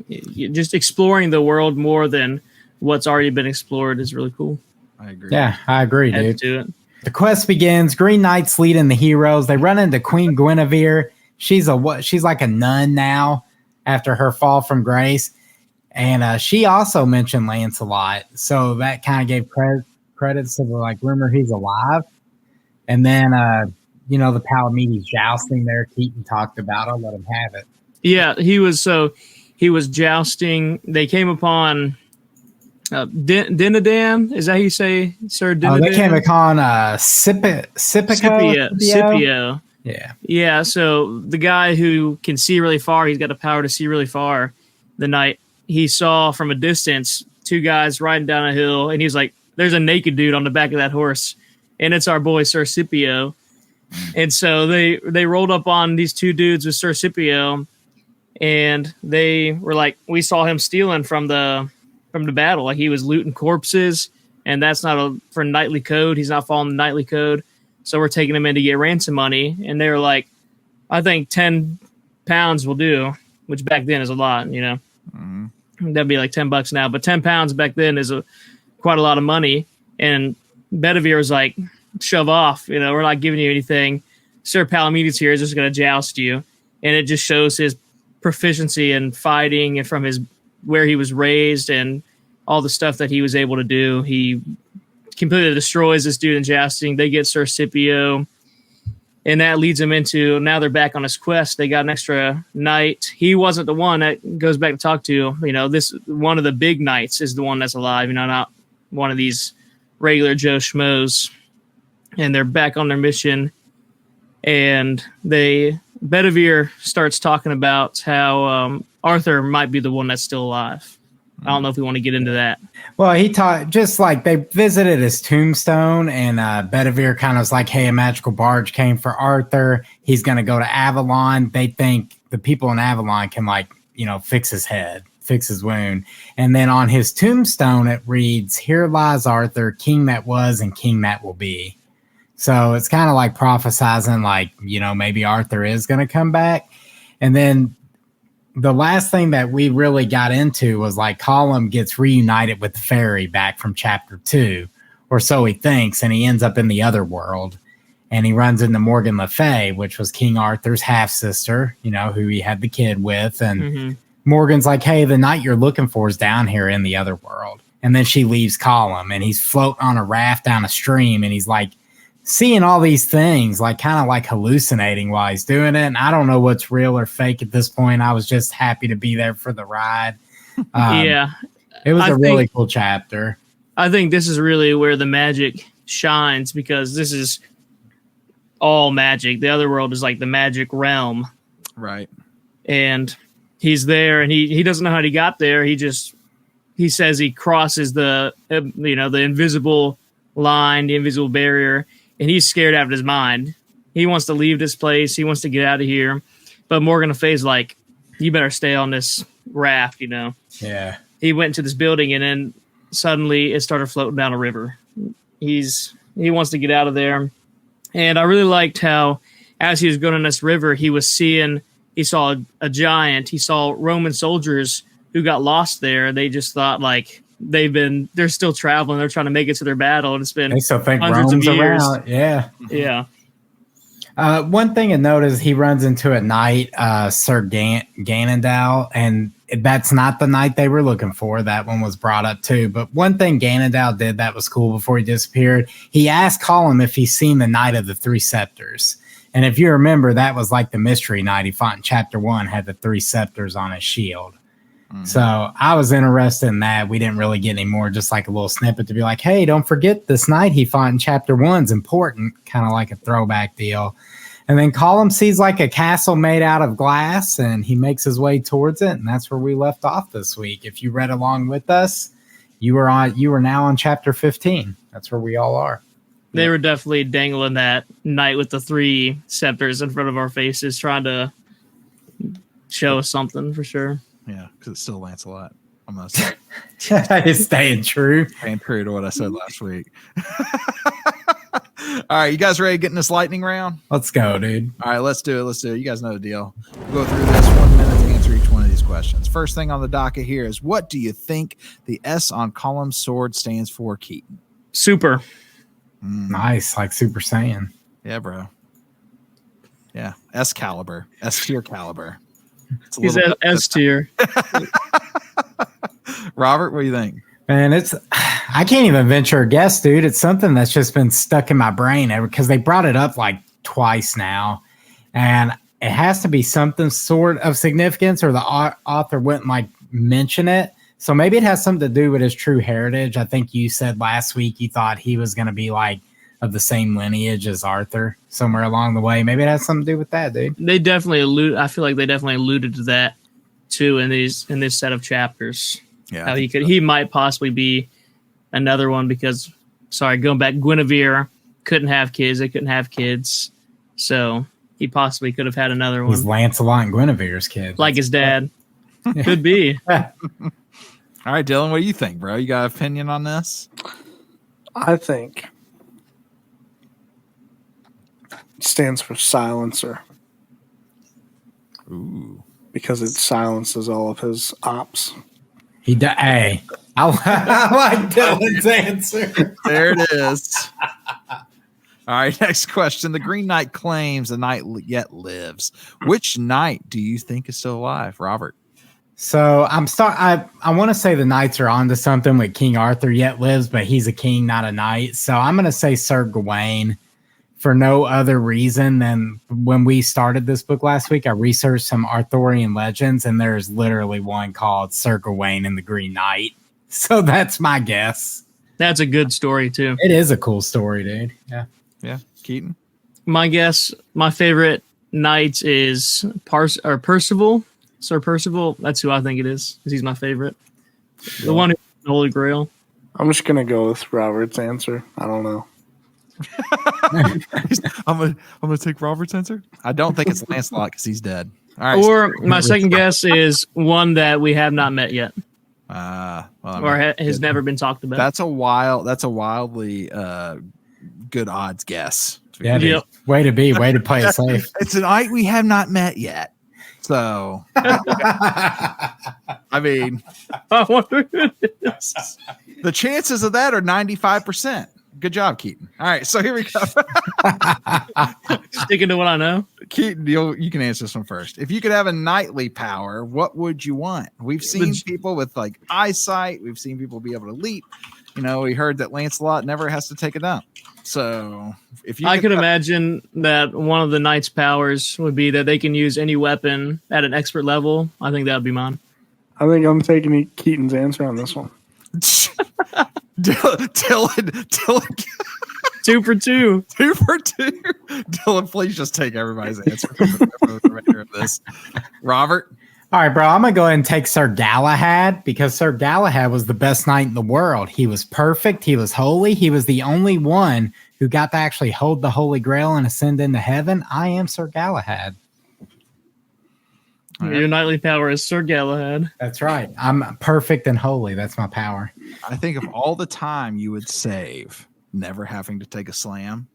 just exploring the world more than what's already been explored is really cool. I agree. Yeah, I agree, dude. Do it. The quest begins. Green Knight's leading the heroes. They run into Queen Guinevere. She's like a nun now after her fall from grace. And she also mentioned Lancelot. So that kind of gave credits to the like rumor he's alive. And then, the Palamedes jousting there. Keyton talked about. I'll let him have it. Yeah, he was jousting. They came upon Dinadan. Is that how you say, Sir Dinadan? They came upon Scipio. Yeah. So the guy who can see really far, he's got the power to see really far. The night he saw from a distance 2 guys riding down a hill, and he's like, "There's a naked dude on the back of that horse, and it's our boy Sir Scipio." And so they rolled up on these 2 dudes with Sir Scipio, and they were like, "We saw him stealing from the battle. Like he was looting corpses, and that's not for knightly code. He's not following the knightly code. So we're taking him in to get ransom money." And they were like, "I think 10 pounds will do," which back then is a lot, Mm-hmm. That'd be like $10 now, but 10 pounds back then is quite a lot of money. And Bedivere was like, "Shove off, we're not giving you anything. Sir Palamedes here is just going to joust you." And it just shows his proficiency in fighting and from where he was raised and all the stuff that he was able to do. He completely destroys this dude in jousting. They get Sir Scipio, and that leads him into, now they're back on his quest. They got an extra knight. He wasn't the one that goes back to talk to. This one of the big knights is the one that's alive, not one of these regular Joe Schmoes. And they're back on their mission, and Bedivere starts talking about how Arthur might be the one that's still alive. I don't know if we want to get into that. Well, he taught, just like they visited his tombstone, and Bedivere kind of was like, "Hey, a magical barge came for Arthur. He's going to go to Avalon." They think the people in Avalon can fix his head, fix his wound. And then on his tombstone, it reads, "Here lies Arthur, king that was and king that will be." So it's kind of like prophesizing, maybe Arthur is going to come back. And then the last thing that we really got into was like Collum gets reunited with the fairy back from chapter 2, or so he thinks, and he ends up in the other world, and he runs into Morgan Le Fay, which was King Arthur's half sister, who he had the kid with. And Morgan's like, "Hey, the knight you're looking for is down here in the other world." And then she leaves Collum, and he's floating on a raft down a stream, and he's like seeing all these things, like kind of like hallucinating while he's doing it. And I don't know what's real or fake at this point. I was just happy to be there for the ride. Yeah. It was really cool chapter. I think this is really where the magic shines, because this is all magic. The other world is like the magic realm. Right. And he's there, and he doesn't know how he got there. He says he crosses the invisible line, the invisible barrier, and he's scared out of his mind. He wants to leave this place. He wants to get out of here. But Morgan Le Fay's like, "You better stay on this raft, Yeah. He went into this building, and then suddenly it started floating down a river. He wants to get out of there. And I really liked how, as he was going on this river, he saw a giant. He saw Roman soldiers who got lost there. They just thought like they're still traveling. They're trying to make it to their battle. And it's been They still think hundreds Rome's of years. around. Yeah. Yeah. One thing to note is he runs into at night Sir Ganondorf, and that's not the knight they were looking for. That one was brought up too. But one thing Ganondorf did that was cool before he disappeared, he asked Collum if he's seen the Knight of the Three Scepters. And if you remember, that was like the mystery knight he fought in chapter 1, had the 3 scepters on his shield. Mm-hmm. So I was interested in that. We didn't really get any more, just like a little snippet to be like, hey, don't forget this knight he fought in chapter 1's important, kind of like a throwback deal. And then Collum sees like a castle made out of glass, and he makes his way towards it. And that's where we left off this week. If you read along with us, you were now on chapter 15. That's where we all are. They were definitely dangling that knight with the 3 scepters in front of our faces, trying to show us something for sure. Yeah, because it's still Lancelot. I'm going to say. It's staying true. Staying true to what I said last week. All right, you guys ready to get in this lightning round? Let's go, dude. All right, let's do it. You guys know the deal. We'll go through this 1 minute to answer each one of these questions. First thing on the docket here is, what do you think the S on Collum's sword stands for, Keyton? Super. Nice, like Super Saiyan. Yeah, bro. Yeah, S caliber, S tier caliber. He's at S tier. Robert, what do you think? Man, I can't even venture a guess, dude. It's something that's just been stuck in my brain because they brought it up like twice now, and it has to be something sort of significance, or the author wouldn't like mention it. So maybe it has something to do with his true heritage. I think you said last week you thought he was going to be like of the same lineage as Arthur somewhere along the way. Maybe it has something to do with that, dude. They definitely I feel like they definitely alluded to that too in this set of chapters. Yeah, how he might possibly be another one because, going back, Guinevere couldn't have kids. They couldn't have kids. So he possibly could have had another one. He's Lancelot and Guinevere's kid. Like his dad. Could be. All right, Dylan, what do you think, bro? You got an opinion on this? I think it stands for silencer. Ooh. Because it silences all of his ops. Hey, I like Dylan's answer. There it is. All right, next question. The Green Knight claims the knight yet lives. Which knight do you think is still alive, Robert? So I want to say the knights are onto something with King Arthur yet lives, but he's a king, not a knight. So I'm going to say Sir Gawain for no other reason than when we started this book last week, I researched some Arthurian legends, and there's literally one called Sir Gawain and the Green Knight. So that's my guess. That's a good story too. It is a cool story, dude. Yeah. Yeah. Keyton? My guess, my favorite knight is Percival. Sir Percival. That's who I think it is, because he's my favorite. The one who the Holy Grail. I'm just going to go with Robert's answer. I don't know. I'm gonna take Robert's answer. I don't think it's Lancelot because he's dead. All right. Or my second guess is one that we have not met yet, has never been talked about. That's a wildly good odds guess. Yeah, yep. Way to play it safe. It's an knight we have not met yet. So, I mean, the chances of that are 95%. Good job, Keyton. All right, so here we go. Sticking to what I know. Keyton, you can answer this one first. If you could have a knightly power, what would you want? We've seen people with like eyesight. We've seen people be able to leap. We heard that Lancelot never has to take a dump. So if you could imagine that one of the knight's powers would be that they can use any weapon at an expert level. I think that would be mine. I think I'm taking Keaton's answer on this one. Dylan 2 for 2. 2 for 2. Dylan, please just take everybody's answer for the remainder of this. Robert? All right, bro, I'm going to go ahead and take Sir Galahad, because Sir Galahad was the best knight in the world. He was perfect. He was holy. He was the only one who got to actually hold the Holy Grail and ascend into heaven. I am Sir Galahad. Your knightly power is Sir Galahad. That's right. I'm perfect and holy. That's my power. I think of all the time you would save never having to take a slam.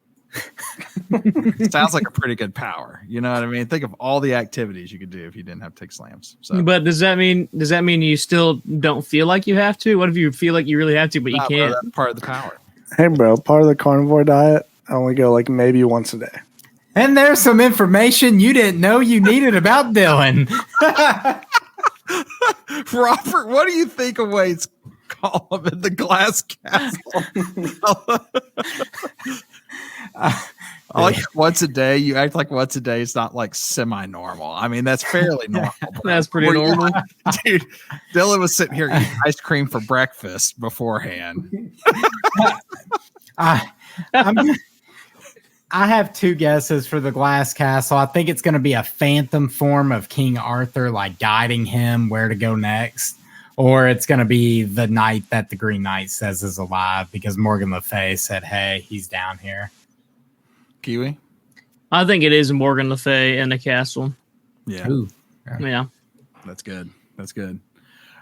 Sounds like a pretty good power. You know what I mean? Think of all the activities you could do if you didn't have to take slams. So, But does that mean you still don't feel like you have to? What if you feel like you really have to, but you can't? Bro, that's part of the power. Hey, bro, part of the carnivore diet, I only go like maybe once a day. And there's some information you didn't know you needed about Dylan. Robert, what do you think awaits Collum in the glass castle? Like once a day. You act like once a day is not like semi-normal. I mean, that's fairly normal. That's pretty normal. Dude, Dylan was sitting here eating ice cream for breakfast beforehand. I have two guesses for the glass castle. I think it's going to be a phantom form of King Arthur, like guiding him where to go next. Or it's going to be the knight that the Green Knight says is alive because Morgan Le Fay said, hey, he's down here. Kiwi? I think it is Morgan Le Fay in the castle. Yeah. Ooh. Yeah. That's good. That's good.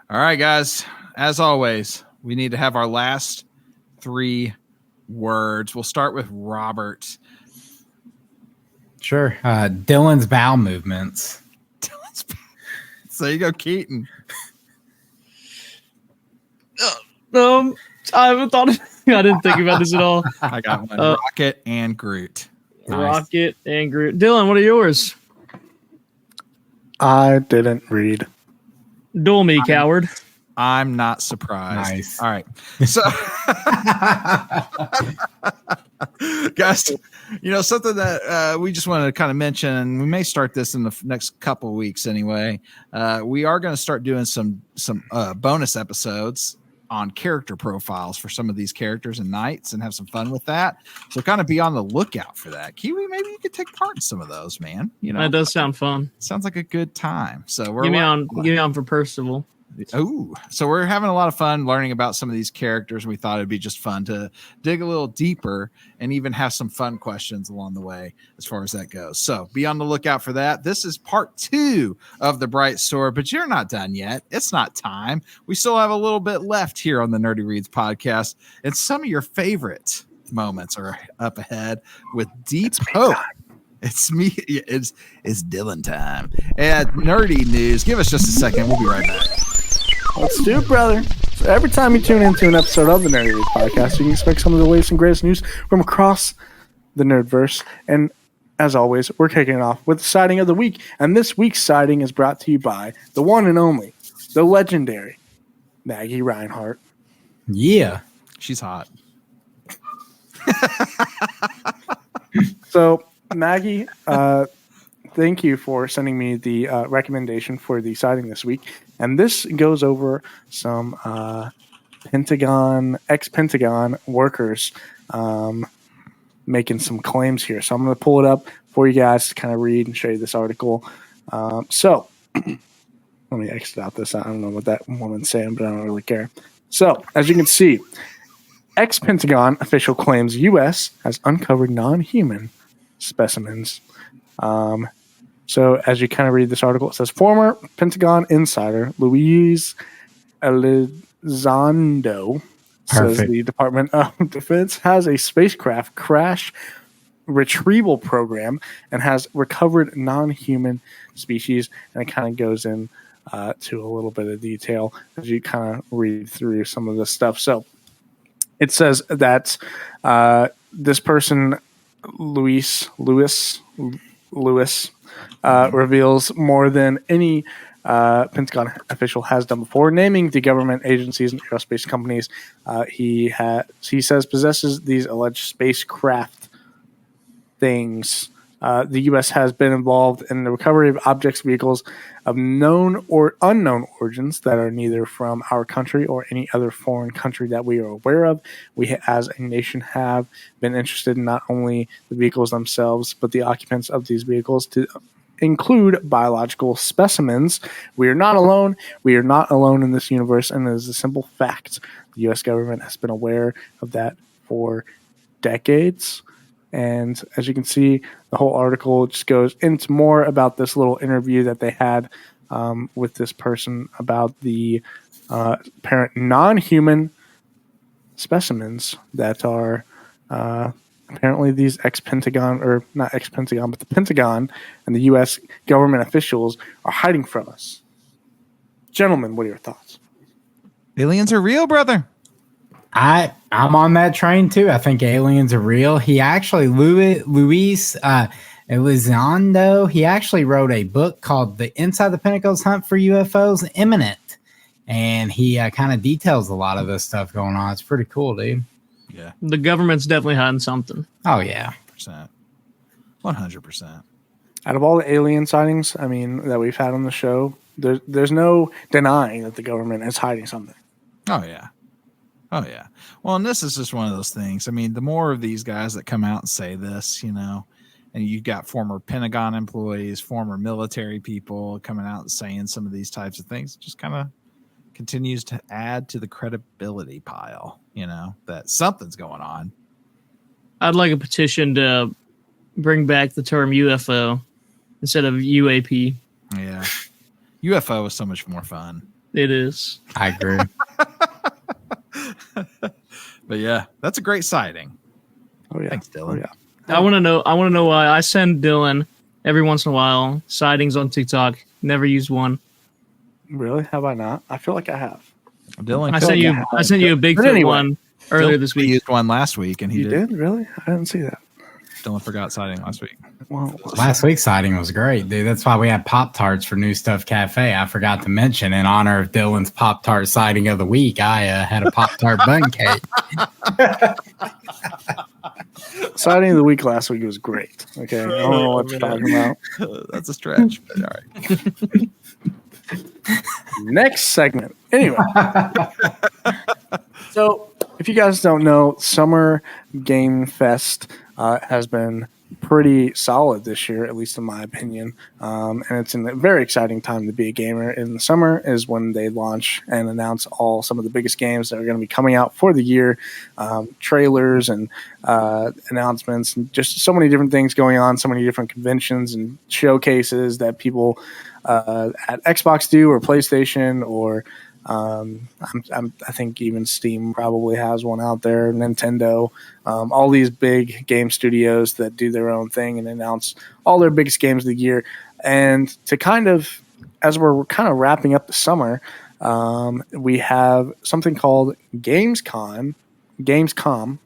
All right, guys. As always, we need to have our last 3 words. We'll start with Robert. Sure. Dylan's bowel movements. So you go, Keyton. I haven't thought of, I didn't think about this at all. I got one. Rocket and Groot. Nice. Rocket and Groot. Dylan, what are yours? I didn't read. Duel me, coward. I'm not surprised. Nice. All right. So, guys, you know, something that we just wanted to kind of mention, and we may start this in the next couple of weeks anyway. We are going to start doing some bonus episodes on character profiles for some of these characters and knights and have some fun with that. So kind of be on the lookout for that. Kiwi, maybe you could take part in some of those, man. You know, That does sound fun. sounds like a good time. So we're Give me on for Percival. Oh, so we're having a lot of fun learning about some of these characters. We thought it'd be just fun to dig a little deeper and even have some fun questions along the way as far as that goes. So be on the lookout for that. This is part 2 of the Bright Sword, but you're not done yet. It's not time. We still have a little bit left here on the Nerdy Reads podcast, and some of your favorite moments are up ahead with Deep Hope. It's me. It's Dylan time. And Nerdy News. Give us just a second. We'll be right back. Let's do it, brother. So every time you tune into an episode of the Nerdy Reads podcast, you can expect some of the latest and greatest news from across the Nerdverse. And as always, we're kicking it off with the sighting of the week. And this week's sighting is brought to you by the one and only, the legendary Maggie Reinhart. Yeah. She's hot. So, Maggie, thank you for sending me the recommendation for the sighting this week. And this goes over some ex-Pentagon workers making some claims here. So I'm going to pull it up for you guys to kind of read and show you this article. So let me exit out this. I don't know what that woman's saying, but I don't really care. So as you can see, ex-Pentagon official claims U.S. has uncovered non-human specimens. So as you kind of read this article, it says former Pentagon insider Luis Elizondo says the Department of Defense has a spacecraft crash retrieval program and has recovered non-human species. And it kind of goes in to a little bit of detail as you kind of read through some of this stuff. So it says that this person, Lewis, reveals more than any Pentagon official has done before, naming the government agencies and aerospace companies he says possesses these alleged spacecraft things. The U.S. has been involved in the recovery of objects, vehicles of known or unknown origins that are neither from our country or any other foreign country that we are aware of. We, as a nation, have been interested in not only the vehicles themselves, but the occupants of these vehicles to include biological specimens. We are not alone. We are not alone in this universe, and it is a simple fact. The U.S. government has been aware of that for decades. And as you can see, the whole article just goes into more about this little interview that they had with this person about the apparent non-human specimens that are apparently these ex-Pentagon, or not ex-Pentagon, but the Pentagon and the U.S. government officials are hiding from us. Gentlemen, what are your thoughts? Aliens are real, brother. I'm on that train too. I think aliens are real. He actually, Luis Elizondo, he actually wrote a book called "The Inside the Pentagon's Hunt for UFOs Imminent," and he kind of details a lot of this stuff going on. It's pretty cool, dude. Yeah, The government's definitely hiding something. Oh yeah, 100%. Out of all the alien sightings, I mean, that we've had on the show, there's no denying that the government is hiding something. Oh yeah. Well, and this is just one of those things. I mean, the more of these guys that come out and say this, you know, and you've got former Pentagon employees, former military people coming out and saying some of these types of things, it just kind of continues to add to the credibility pile, you know, that something's going on. I'd like a petition to bring back the term UFO instead of UAP. Yeah. UFO is so much more fun. It is. I agree. But yeah, that's a great sighting. Oh yeah. Thanks, Dylan. Oh, yeah. I want to know why I send Dylan every once in a while sightings on TikTok. Never used one. Really? Have I not? I feel like I have. Dylan, I sent you a Bigfoot anyway, one earlier this week. He used one last week, and he You did? Really? I didn't see that. Dylan forgot sighting last week. Well, Last week's sighting was great, dude. That's why we had Pop-Tarts for New Stuff Cafe. I forgot to mention, in honor of Dylan's Pop-Tart sighting of the week, I had a Pop-Tart bun cake. sighting of the week last week was great. Okay. I don't know what you're talking about. That's a stretch, but all right. Next segment. Anyway. So, if you guys don't know, Summer Game Fest has been pretty solid this year, at least in my opinion. And it's a very exciting time to be a gamer. In the summer is when they launch and announce some of the biggest games that are going to be coming out for the year, trailers and announcements, and just so many different things going on, so many different conventions and showcases that people at Xbox do, or PlayStation, or I think even Steam probably has one out there, Nintendo, all these big game studios that do their own thing and announce all their biggest games of the year. And to kind of, as we're kind of wrapping up the summer, we have something called Gamescom. Gamescom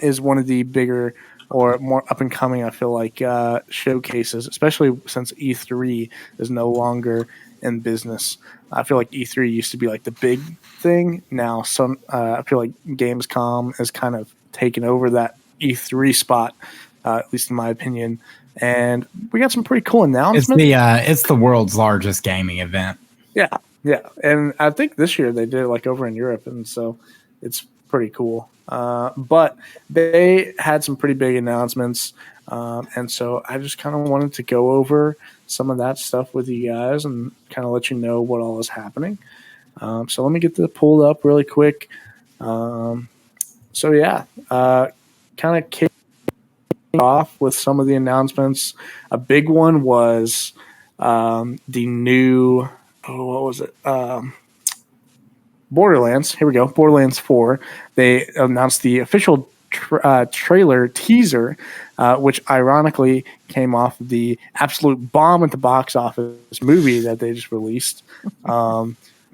is one of the bigger or more up and coming, I feel like, showcases, especially since E3 is no longer in business. I feel like E3 used to be like the big thing. Now, I feel like Gamescom has kind of taken over that E3 spot, at least in my opinion. And we got some pretty cool announcements. It's the world's largest gaming event. Yeah. And I think this year they did it like over in Europe, and so it's pretty cool. But they had some pretty big announcements, and so I just kind of wanted to go over some of that stuff with you guys and kind of let you know what all is happening. So let me get that pulled up really quick. Kind of kick off with some of the announcements. A big one was the new, what was it? Borderlands. Here we go. Borderlands 4. They announced the official trailer teaser, which ironically came off the absolute bomb at the box office movie that they just released.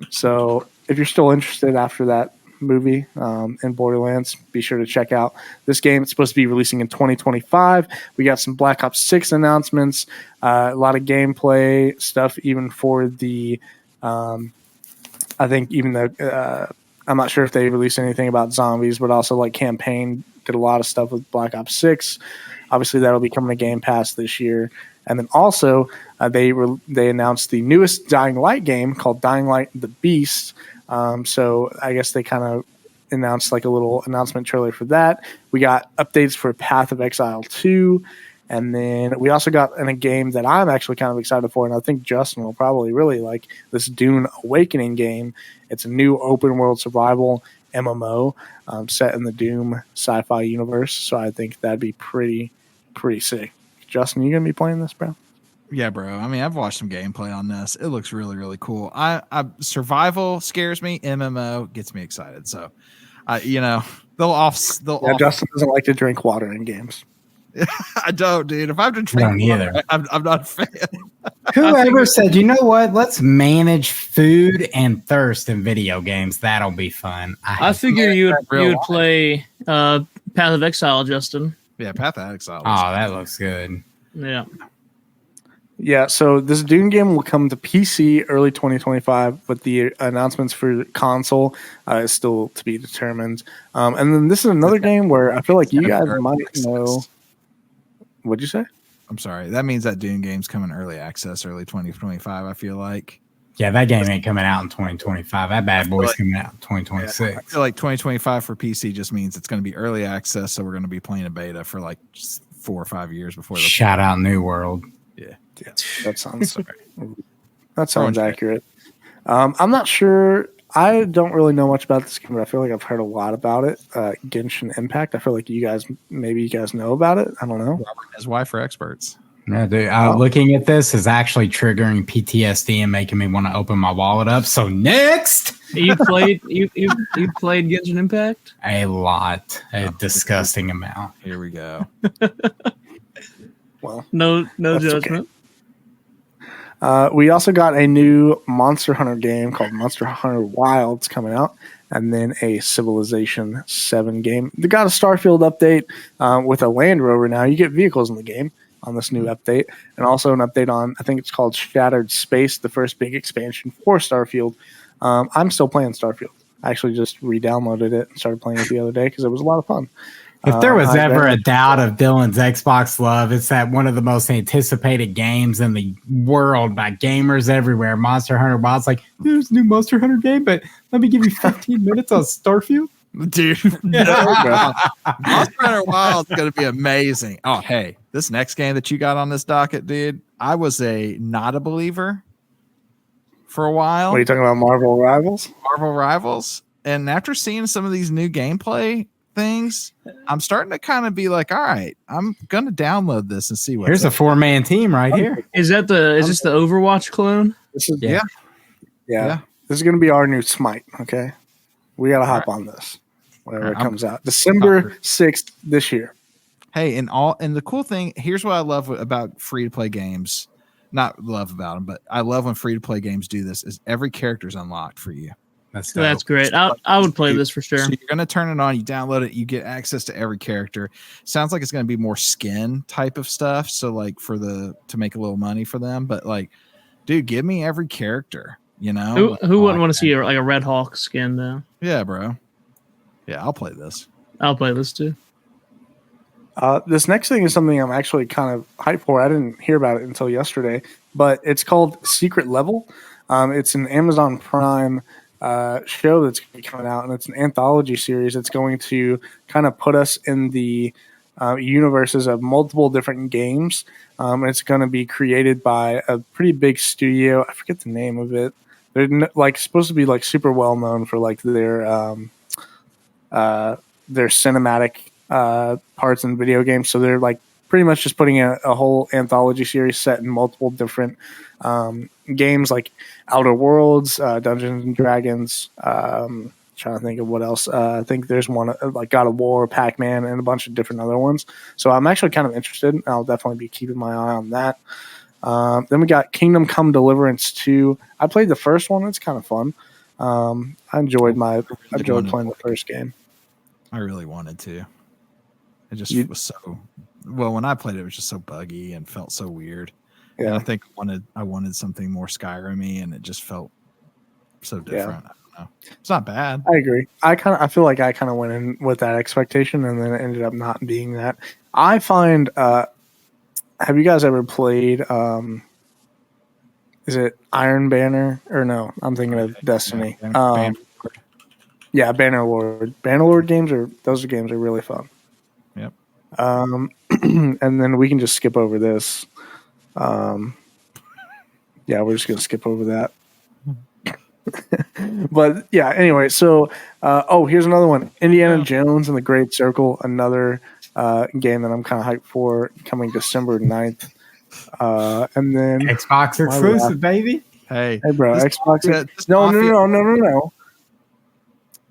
So if you're still interested after that movie in Borderlands, be sure to check out this game. It's supposed to be releasing in 2025. We got some Black Ops 6 announcements, a lot of gameplay stuff, even for the I think even the I'm not sure if they released anything about zombies, but also like campaign did a lot of stuff with Black Ops 6. Obviously, that'll be coming to Game Pass this year. And then also they announced the newest Dying Light game called Dying Light: The Beast. So I guess they kind of announced like a little announcement trailer for that. We got updates for Path of Exile 2. And then we also got in a game that I'm actually kind of excited for, and I think Justin will probably really like, this Dune Awakening game. It's a new open world survival, MMO set in the Doom sci-fi universe. So I think that'd be pretty sick. Justin, you gonna be playing this, bro? Yeah, bro. I mean, I've watched some gameplay on this. It looks really, really cool. I survival scares me. MMO gets me excited. So, they'll Justin doesn't like to drink water in games. I don't, dude. If I have to I don't drink water, either. I'm not a fan. Whoever said, you know what? Let's manage food and thirst in video games. That'll be fun. I figure you would play Path of Exile, Justin. Yeah, Path of Exile. Oh, that looks good. Yeah. Yeah, so this Dune game will come to PC early 2025, but the announcements for console is still to be determined. And then this is another game where I feel like you guys might know. What'd you say? I'm sorry. That means that Dune game's coming early access, early 2025, I feel like. Yeah, that game ain't coming out in 2025. That bad boy's coming out in 2026. Yeah, I feel like 2025 for PC just means it's going to be early access, so we're going to be playing a beta for like 4 or 5 years before. Shout out New World. Yeah, that sounds accurate. I'm not sure. I don't really know much about this game, but I feel like I've heard a lot about it. Genshin Impact. I feel like you guys know about it. I don't know. Robert and his wife are experts. Yeah, dude. Looking at this is actually triggering PTSD and making me want to open my wallet up. So next, you played Genshin Impact? A lot, a disgusting amount. Here we go. Well, no judgment. Okay. We also got a new Monster Hunter game called Monster Hunter Wilds coming out, and then a Civilization 7 game. They got a Starfield update with a Land Rover now. You get vehicles in the game on this new update, and also an update on, I think it's called Shattered Space, the first big expansion for Starfield. I'm still playing Starfield. I actually just re-downloaded it and started playing it the other day because it was a lot of fun. If there was ever a doubt of Dylan's Xbox love, it's that one of the most anticipated games in the world by gamers everywhere. Monster Hunter Wild's like, there's a new Monster Hunter game, but let me give you 15 minutes on Starfield. Dude, Monster Hunter Wild is going to be amazing. Oh, hey, this next game that you got on this docket, dude, I was not a believer for a while. What are you talking about, Marvel Rivals? Marvel Rivals. And after seeing some of these new gameplay things, I'm starting to kind of be like, all right, I'm going to download this and see what. Here's a 4-man team right here. Is this the Overwatch clone? This is, yeah. This is going to be our new Smite, okay? We got to hop on this whenever it comes out. December 6th this year. Hey, and the cool thing, here's what I love about free-to-play games. Not love about them, but I love when free-to-play games do this, is every character's unlocked for you. That's great. I would play this for sure. So you're going to turn it on, you download it, you get access to every character. Sounds like it's going to be more skin type of stuff. So like to make a little money for them, but like, dude, give me every character, you know? Who wouldn't want to see a Red Hawk skin though? Yeah, bro. Yeah, I'll play this. I'll play this too. This next thing is something I'm actually kind of hyped for. I didn't hear about it until yesterday, but it's called Secret Level. It's an Amazon Prime show that's going to be coming out, and it's an anthology series. It's going to kind of put us in the universes of multiple different games. And it's going to be created by a pretty big studio. I forget the name of it. They're like supposed to be like super well known for like their cinematic parts in video games. So they're like pretty much just putting a whole anthology series set in multiple different games like Outer Worlds, Dungeons and Dragons. Trying to think of what else. I think there's one like God of War, Pac-Man, and a bunch of different other ones. So I'm actually kind of interested. I'll definitely be keeping my eye on that. Then we got Kingdom Come Deliverance 2. I played the first one. It's kind of fun. I enjoyed playing the first game. I really wanted to. It just was so well. When I played it, it was just so buggy and felt so weird. Yeah, and I think I wanted something more Skyrim-y, and it just felt so different. Yeah. I don't know. It's not bad. I agree. I feel like I kind of went in with that expectation, and then it ended up not being that. I find. Have you guys ever played? Is it Iron Banner or no? I'm thinking of Destiny. Yeah, Bannerlord. Bannerlord games those games are really fun. Yep. And then we can just skip over this. Yeah, we're just gonna skip over that. But yeah, anyway, so here's another one. Indiana Jones and the Great Circle, another game that I'm kind of hyped for, coming December 9th. And then Xbox exclusive, baby. Hey, bro, Xbox. No.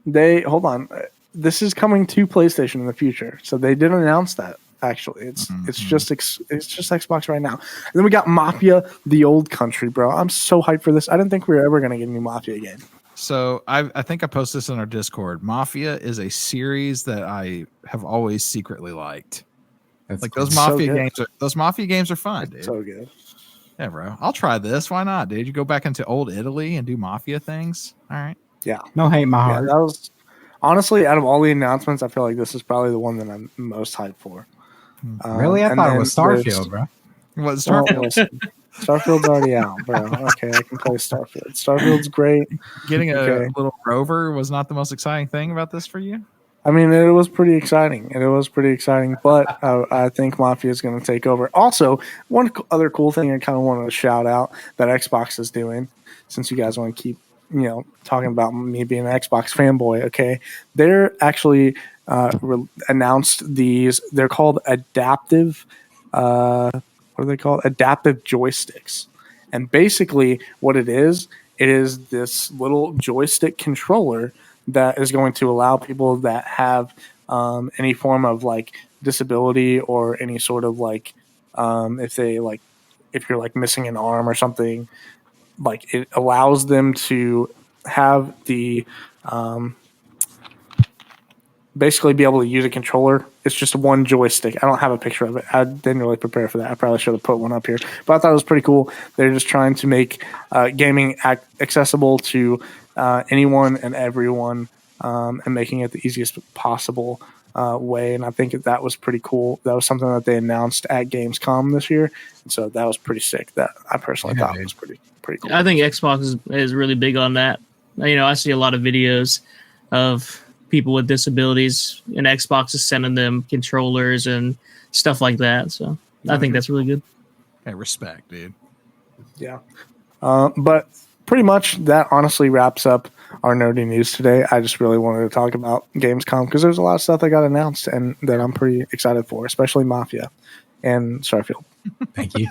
They hold on. This is coming to PlayStation in the future, so they didn't announce that. Actually, it's just Xbox right now. And then we got Mafia: The Old Country, bro. I'm so hyped for this. I didn't think we were ever gonna get a new Mafia game. So I think I posted this on our Discord. Mafia is a series that I have always secretly liked. That's like cool. those Mafia games. Those Mafia games are fun, dude. So good. Yeah, bro. I'll try this. Why not, dude? You go back into old Italy and do Mafia things. All right. Yeah. No hate my heart. That was honestly, out of all the announcements, I feel like this is probably the one that I'm most hyped for. Really? I thought it was Starfield, bro. What, Starfield? Starfield's already out, bro. Okay, I can play Starfield. Starfield's great. Getting a little rover was not the most exciting thing about this for you? I mean, it was pretty exciting. But I think Mafia is going to take over. Also, one other cool thing I kind of wanted to shout out that Xbox is doing, since you guys want to keep, talking about me being an Xbox fanboy, okay? They're actually announced these. They're called adaptive. What are they called? Adaptive joysticks. And basically, what it is this little joystick controller that is going to allow people that have any form of like disability or any sort of like if you're like missing an arm or something, like it allows them to have the basically be able to use a controller. It's just one joystick. I don't have a picture of it. I didn't really prepare for that. I probably should have put one up here, but I thought it was pretty cool. They're just trying to make gaming accessible to anyone and everyone, and making it the easiest possible way. And I think that was pretty cool. That was something that they announced at Gamescom this year, and so that was pretty sick. That I personally thought was pretty cool. I think Xbox is really big on that. I see a lot of videos of people with disabilities, and Xbox is sending them controllers and stuff like that. So I think that's really good. Hey, respect, dude. Yeah. But pretty much that honestly wraps up our nerdy news today. I just really wanted to talk about Gamescom because there's a lot of stuff that got announced and that I'm pretty excited for, especially Mafia and Starfield. Thank you.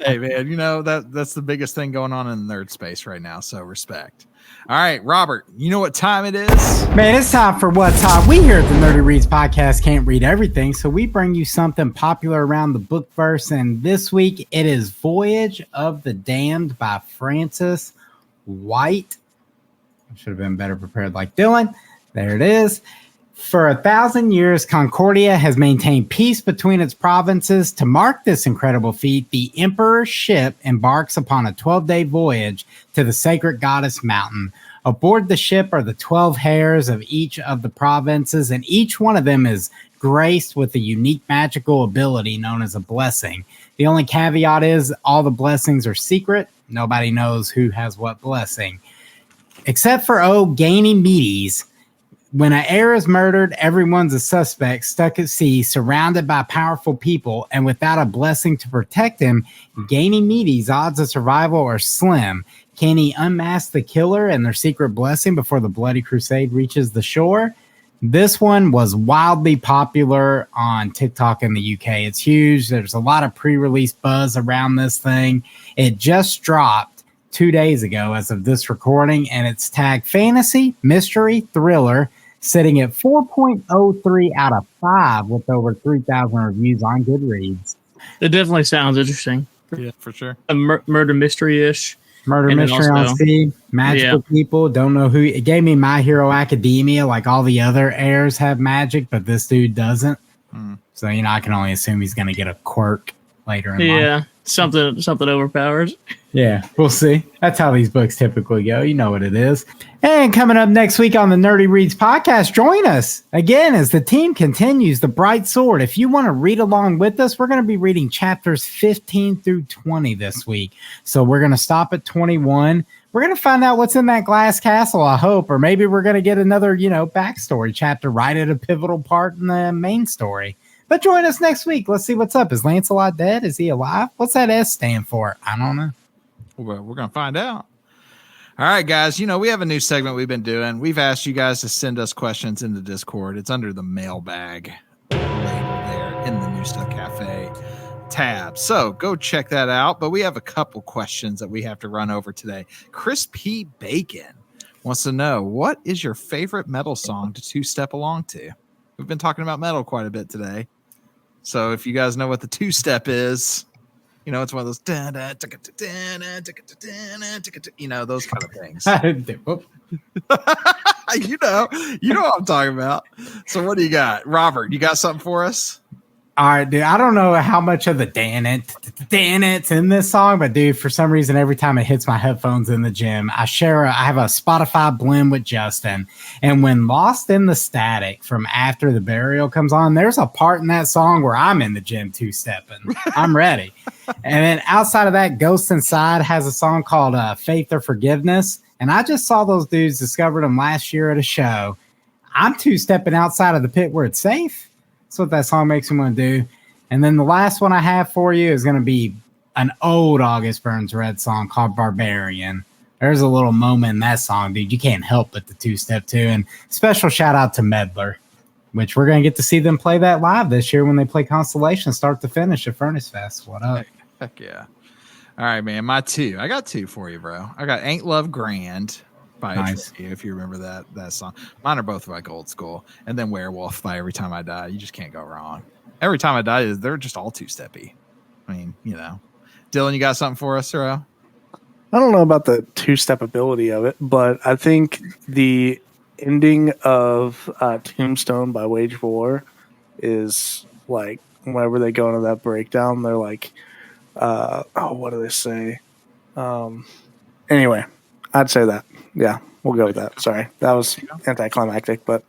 Hey, man, that's the biggest thing going on in the nerd space right now, so respect. All right, Robert, you know what time it is? Man, it's time for What's Hot. We here at the Nerdy Reads podcast can't read everything, so we bring you something popular around the bookverse, and this week it is Voyage of the Damned by Francis White. I should have been better prepared like Dylan. There it is. For 1,000 years, Concordia has maintained peace between its provinces. To mark this incredible feat, the Emperor's ship embarks upon a 12-day voyage to the sacred goddess mountain. Aboard the ship are the 12 heirs of each of the provinces, and each one of them is graced with a unique magical ability known as a blessing. The only caveat is all the blessings are secret. Nobody knows who has what blessing. Except for Ganymedes. When an heir is murdered, everyone's a suspect, stuck at sea, surrounded by powerful people, and without a blessing to protect him, Ganymedes' odds of survival are slim. Can he unmask the killer and their secret blessing before the bloody crusade reaches the shore? This one was wildly popular on TikTok in the UK. It's huge. There's a lot of pre-release buzz around this thing. It just dropped 2 days ago as of this recording, and it's tagged fantasy, mystery, thriller, sitting at 4.03 out of 5 with over 3,000 reviews on Goodreads. It definitely sounds interesting. Yeah, for sure. A murder mystery-ish. Murder And mystery on sea, magical people, don't know who. It gave me My Hero Academia, like all the other heirs have magic, but this dude doesn't. So, I can only assume he's going to get a quirk later in life. Yeah, something overpowers. Yeah, we'll see. That's how these books typically go. You know what it is. And coming up next week on the Nerdy Reads podcast, join us again as the team continues The Bright Sword. If you want to read along with us, we're going to be reading chapters 15 through 20 this week. So we're going to stop at 21. We're going to find out what's in that glass castle, I hope, or maybe we're going to get another, backstory chapter right at a pivotal part in the main story. But join us next week. Let's see what's up. Is Lancelot dead? Is he alive? What's that S stand for? I don't know. Well, we're going to find out. All right, guys. We have a new segment we've been doing. We've asked you guys to send us questions in the Discord. It's under the mailbag label there in the New Stuff Cafe tab. So go check that out. But we have a couple questions that we have to run over today. Chris P. Bacon wants to know, what is your favorite metal song to two-step along to? We've been talking about metal quite a bit today. So if you guys know what the two-step is, it's one of those, those kind of things. you know what I'm talking about. So what do you got? Robert, you got something for us? All right, dude. I don't know how much of the it's in this song, but dude, for some reason, every time it hits my headphones in the gym, I have a Spotify blend with Justin. And when Lost in the Static from After the Burial comes on, there's a part in that song where I'm in the gym two-stepping. I'm ready. And then outside of that, Ghost Inside has a song called Faith or Forgiveness. And I just saw those dudes, discovered them last year at a show. I'm two-stepping outside of the pit where it's safe. That's what that song makes me want to do. And then the last one I have for you is going to be an old August Burns Red song called Barbarian. There's a little moment in that song, dude. You can't help but the two-step too. And special shout out to Medler, which we're going to get to see them play that live this year when they play Constellation start to finish at Furnace Fest. What up? Heck yeah. All right, man. My two. I got two for you, bro. I got Ain't Love Grand by Nice. if you remember that song. Mine are both like old school. And then Werewolf by Every Time I Die. You just can't go wrong. Every Time I Die, they're just all two-steppy. I mean, Dylan, you got something for us, bro? I don't know about the two-step ability of it, but I think the ending of Tombstone by Wage War is like, whenever they go into that breakdown, they're like, what do they say? Anyway, I'd say that. Yeah, we'll go with that. Sorry, that was anticlimactic, but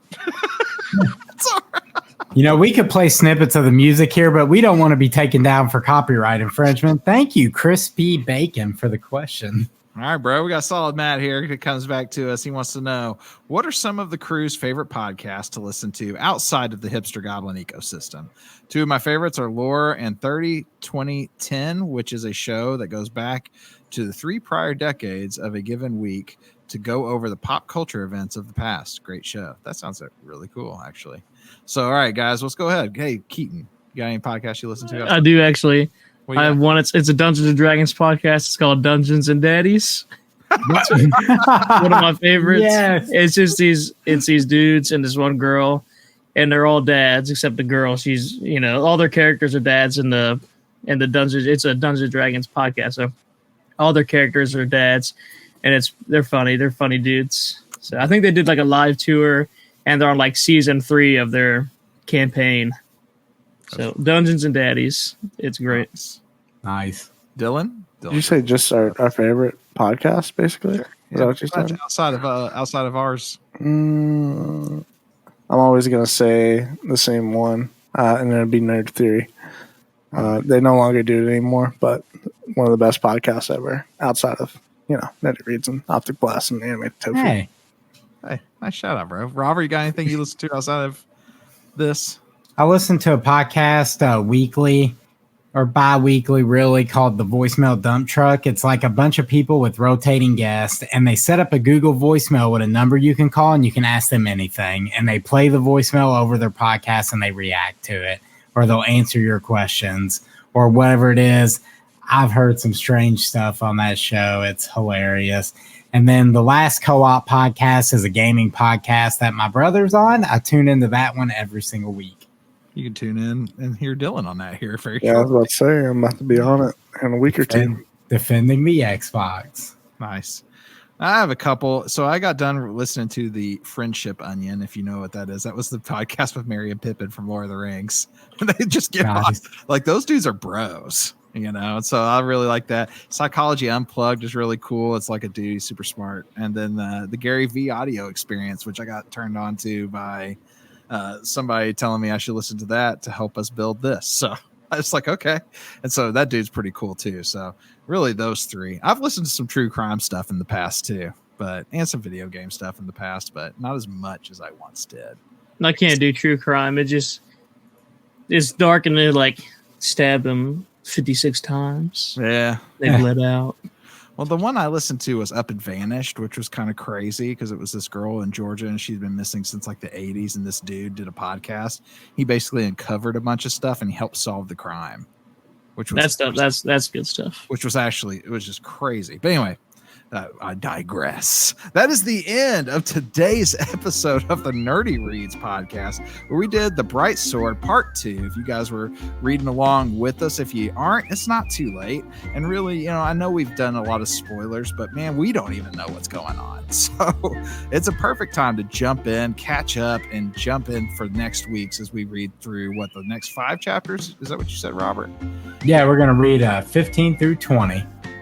we could play snippets of the music here, but we don't want to be taken down for copyright infringement. Thank you, Chris P. Bacon, for the question. All right, bro. We got Solid Matt here that comes back to us. He wants to know, what are some of the crew's favorite podcasts to listen to outside of the Hipster Goblin ecosystem? Two of my favorites are Lore and 30-20-10, which is a show that goes back to the 3 prior decades of a given week to go over the pop culture events of the past. Great show. That sounds like really cool, actually. So, all right, guys, let's go ahead. Hey, Keyton, you got any podcasts you listen to? I do, actually. I have got? one. It's a Dungeons and Dragons podcast. It's called Dungeons and Daddies. One of my favorites. Yes. It's just these dudes and this one girl, and they're all dads except the girl. She's all their characters are dads in the Dungeons. It's a Dungeons and Dragons podcast, so all their characters are dads, and they're funny. They're funny dudes. So I think they did like a live tour, and they're on like season 3 of their campaign. So Dungeons and Daddies, it's great. Nice. Dylan? did you say just our favorite podcast, basically? Sure. Is that what you said? Outside of ours. I'm always going to say the same one, and then it'd be Nerd Theory. They no longer do it anymore, but one of the best podcasts ever outside of, Netty Reads and Optic Blast and Animated Tofu. Hey, Nice shout out, bro. Robert, you got anything you listen to outside of this? I listen to a podcast weekly or bi-weekly, really, called The Voicemail Dump Truck. It's like a bunch of people with rotating guests, and they set up a Google voicemail with a number you can call, and you can ask them anything, and they play the voicemail over their podcast, and they react to it, or they'll answer your questions, or whatever it is. I've heard some strange stuff on that show. It's hilarious. And then the last co-op podcast is a gaming podcast that my brother's on. I tune into that one every single week. You can tune in and hear Dylan on that here very Yeah, I was about to say, I'm about to be on it in a week or two. Defending the Xbox. Nice. I have a couple. So I got done listening to the Friendship Onion, if you know what that is. That was the podcast with Merry and Pippin from Lord of the Rings. They just get on. Like, those dudes are bros, So I really like that. Psychology Unplugged is really cool. It's like a dude, he's super smart. And then the Gary V audio experience, which I got turned on to by somebody telling me I should listen to that to help us build this. So I was like, okay. And so that dude's pretty cool too. So really those three. I've listened to some true crime stuff in the past too, and some video game stuff in the past, but not as much as I once did. I can't do true crime. It's dark and they like stabbed them 56 times. Yeah. They bled out. Well, the one I listened to was Up and Vanished, which was kind of crazy because it was this girl in Georgia and she'd been missing since like the 80s. And this dude did a podcast. He basically uncovered a bunch of stuff and he helped solve the crime, which was that's good stuff. Which was actually, it was just crazy. But anyway, I digress. That is the end of today's episode of the Nerdy Reads podcast, where we did The Bright Sword Part 2. If you guys were reading along with us, if you aren't, it's not too late. And really, I know we've done a lot of spoilers, but man, we don't even know what's going on. So it's a perfect time to jump in, catch up, and jump in for next week's as we read through the next 5 chapters. Is that what you said, Robert? Yeah, we're going to read 15 through 20.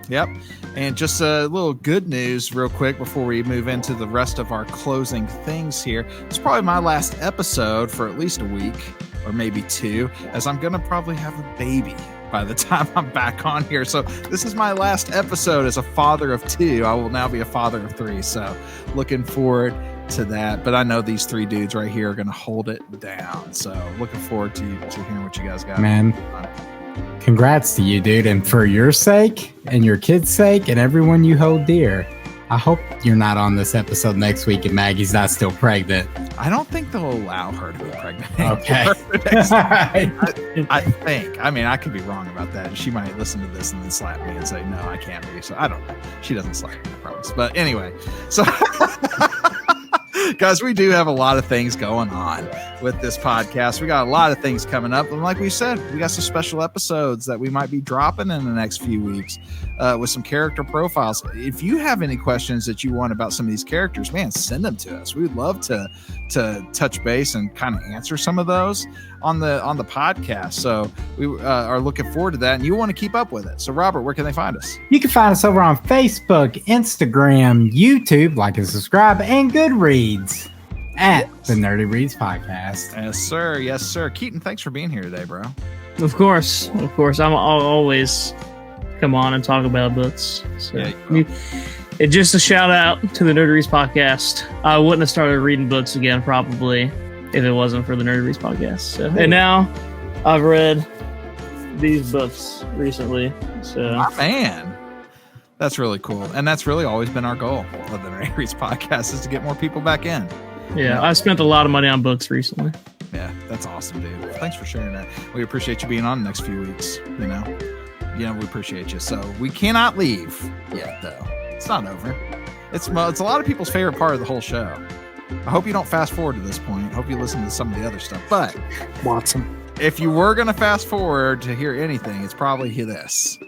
Yep. And just a little good news real quick before we move into the rest of our closing things here. It's probably my last episode for at least a week or maybe 2, as I'm going to probably have a baby by the time I'm back on here. So this is my last episode as a father of 2. I will now be a father of 3. So looking forward to that. But I know these 3 dudes right here are going to hold it down. So looking forward to hearing what you guys got. Man. Congrats to you, dude. And for your sake and your kids' sake and everyone you hold dear, I hope you're not on this episode next week and Maggie's not still pregnant. I don't think they'll allow her to be pregnant. Okay. I think. I mean, I could be wrong about that. She might listen to this and then slap me and say, no, I can't be. So I don't know. She doesn't slap me, I promise. But anyway, so... Guys, we do have a lot of things going on with this podcast. We got a lot of things coming up. And like we said, we got some special episodes that we might be dropping in the next few weeks with some character profiles. If you have any questions that you want about some of these characters, man, send them to us. We'd love to touch base and kind of answer some of those on the podcast. So we are looking forward to that, and you want to keep up with it. So Robert, where can they find us? You can find us over on Facebook, Instagram, YouTube, like and subscribe, and Goodreads at the Nerdy Reads podcast. Yes, sir. Yes, sir. Keyton, thanks for being here today, bro. Of course. I'll always come on and talk about books. So it's just a shout out to the Nerd Reads podcast. I wouldn't have started reading books again probably if it wasn't for the Nerd Reads podcast. So, and now I've read these books recently. So man, that's really cool. And that's really always been our goal of the Nerd Reads podcast, is to get more people back in. Yeah, I spent a lot of money on books recently. Yeah, that's awesome, dude. Thanks for sharing that. We appreciate you being on the next few weeks. We appreciate you. So we cannot leave yet, though. It's not over. It's a lot of people's favorite part of the whole show. I hope you don't fast forward to this point. I hope you listen to some of the other stuff. But Watson, if you were going to fast forward to hear anything, it's probably this.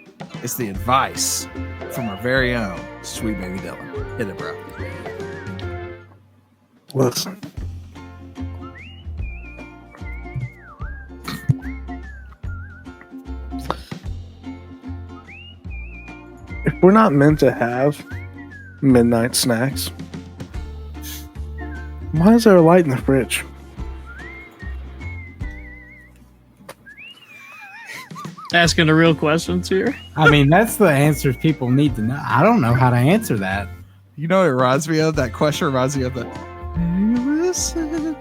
It's the advice from our very own sweet baby Dylan. Hit it, bro. listen. If we're not meant to have midnight snacks, why is there a light in the fridge? Asking the real questions here. I mean, that's the answers people need to know. I don't know how to answer that. You know what it reminds me of? That question reminds me of the... Hey, listen.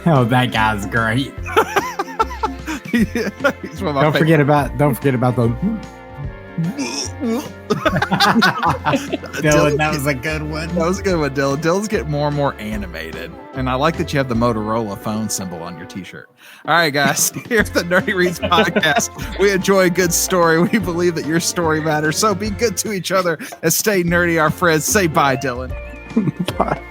Oh, that guy's great. Yeah, he's one of my Don't forget about the Dylan, that was a good one. That was a good one, Dylan. Dylan's getting more and more animated. And I like that you have the Motorola phone symbol on your t-shirt. All right, guys. Here's the Nerdy Reads podcast. We enjoy a good story. We believe that your story matters. So be good to each other and stay nerdy, our friends. Say bye, Dylan. Bye.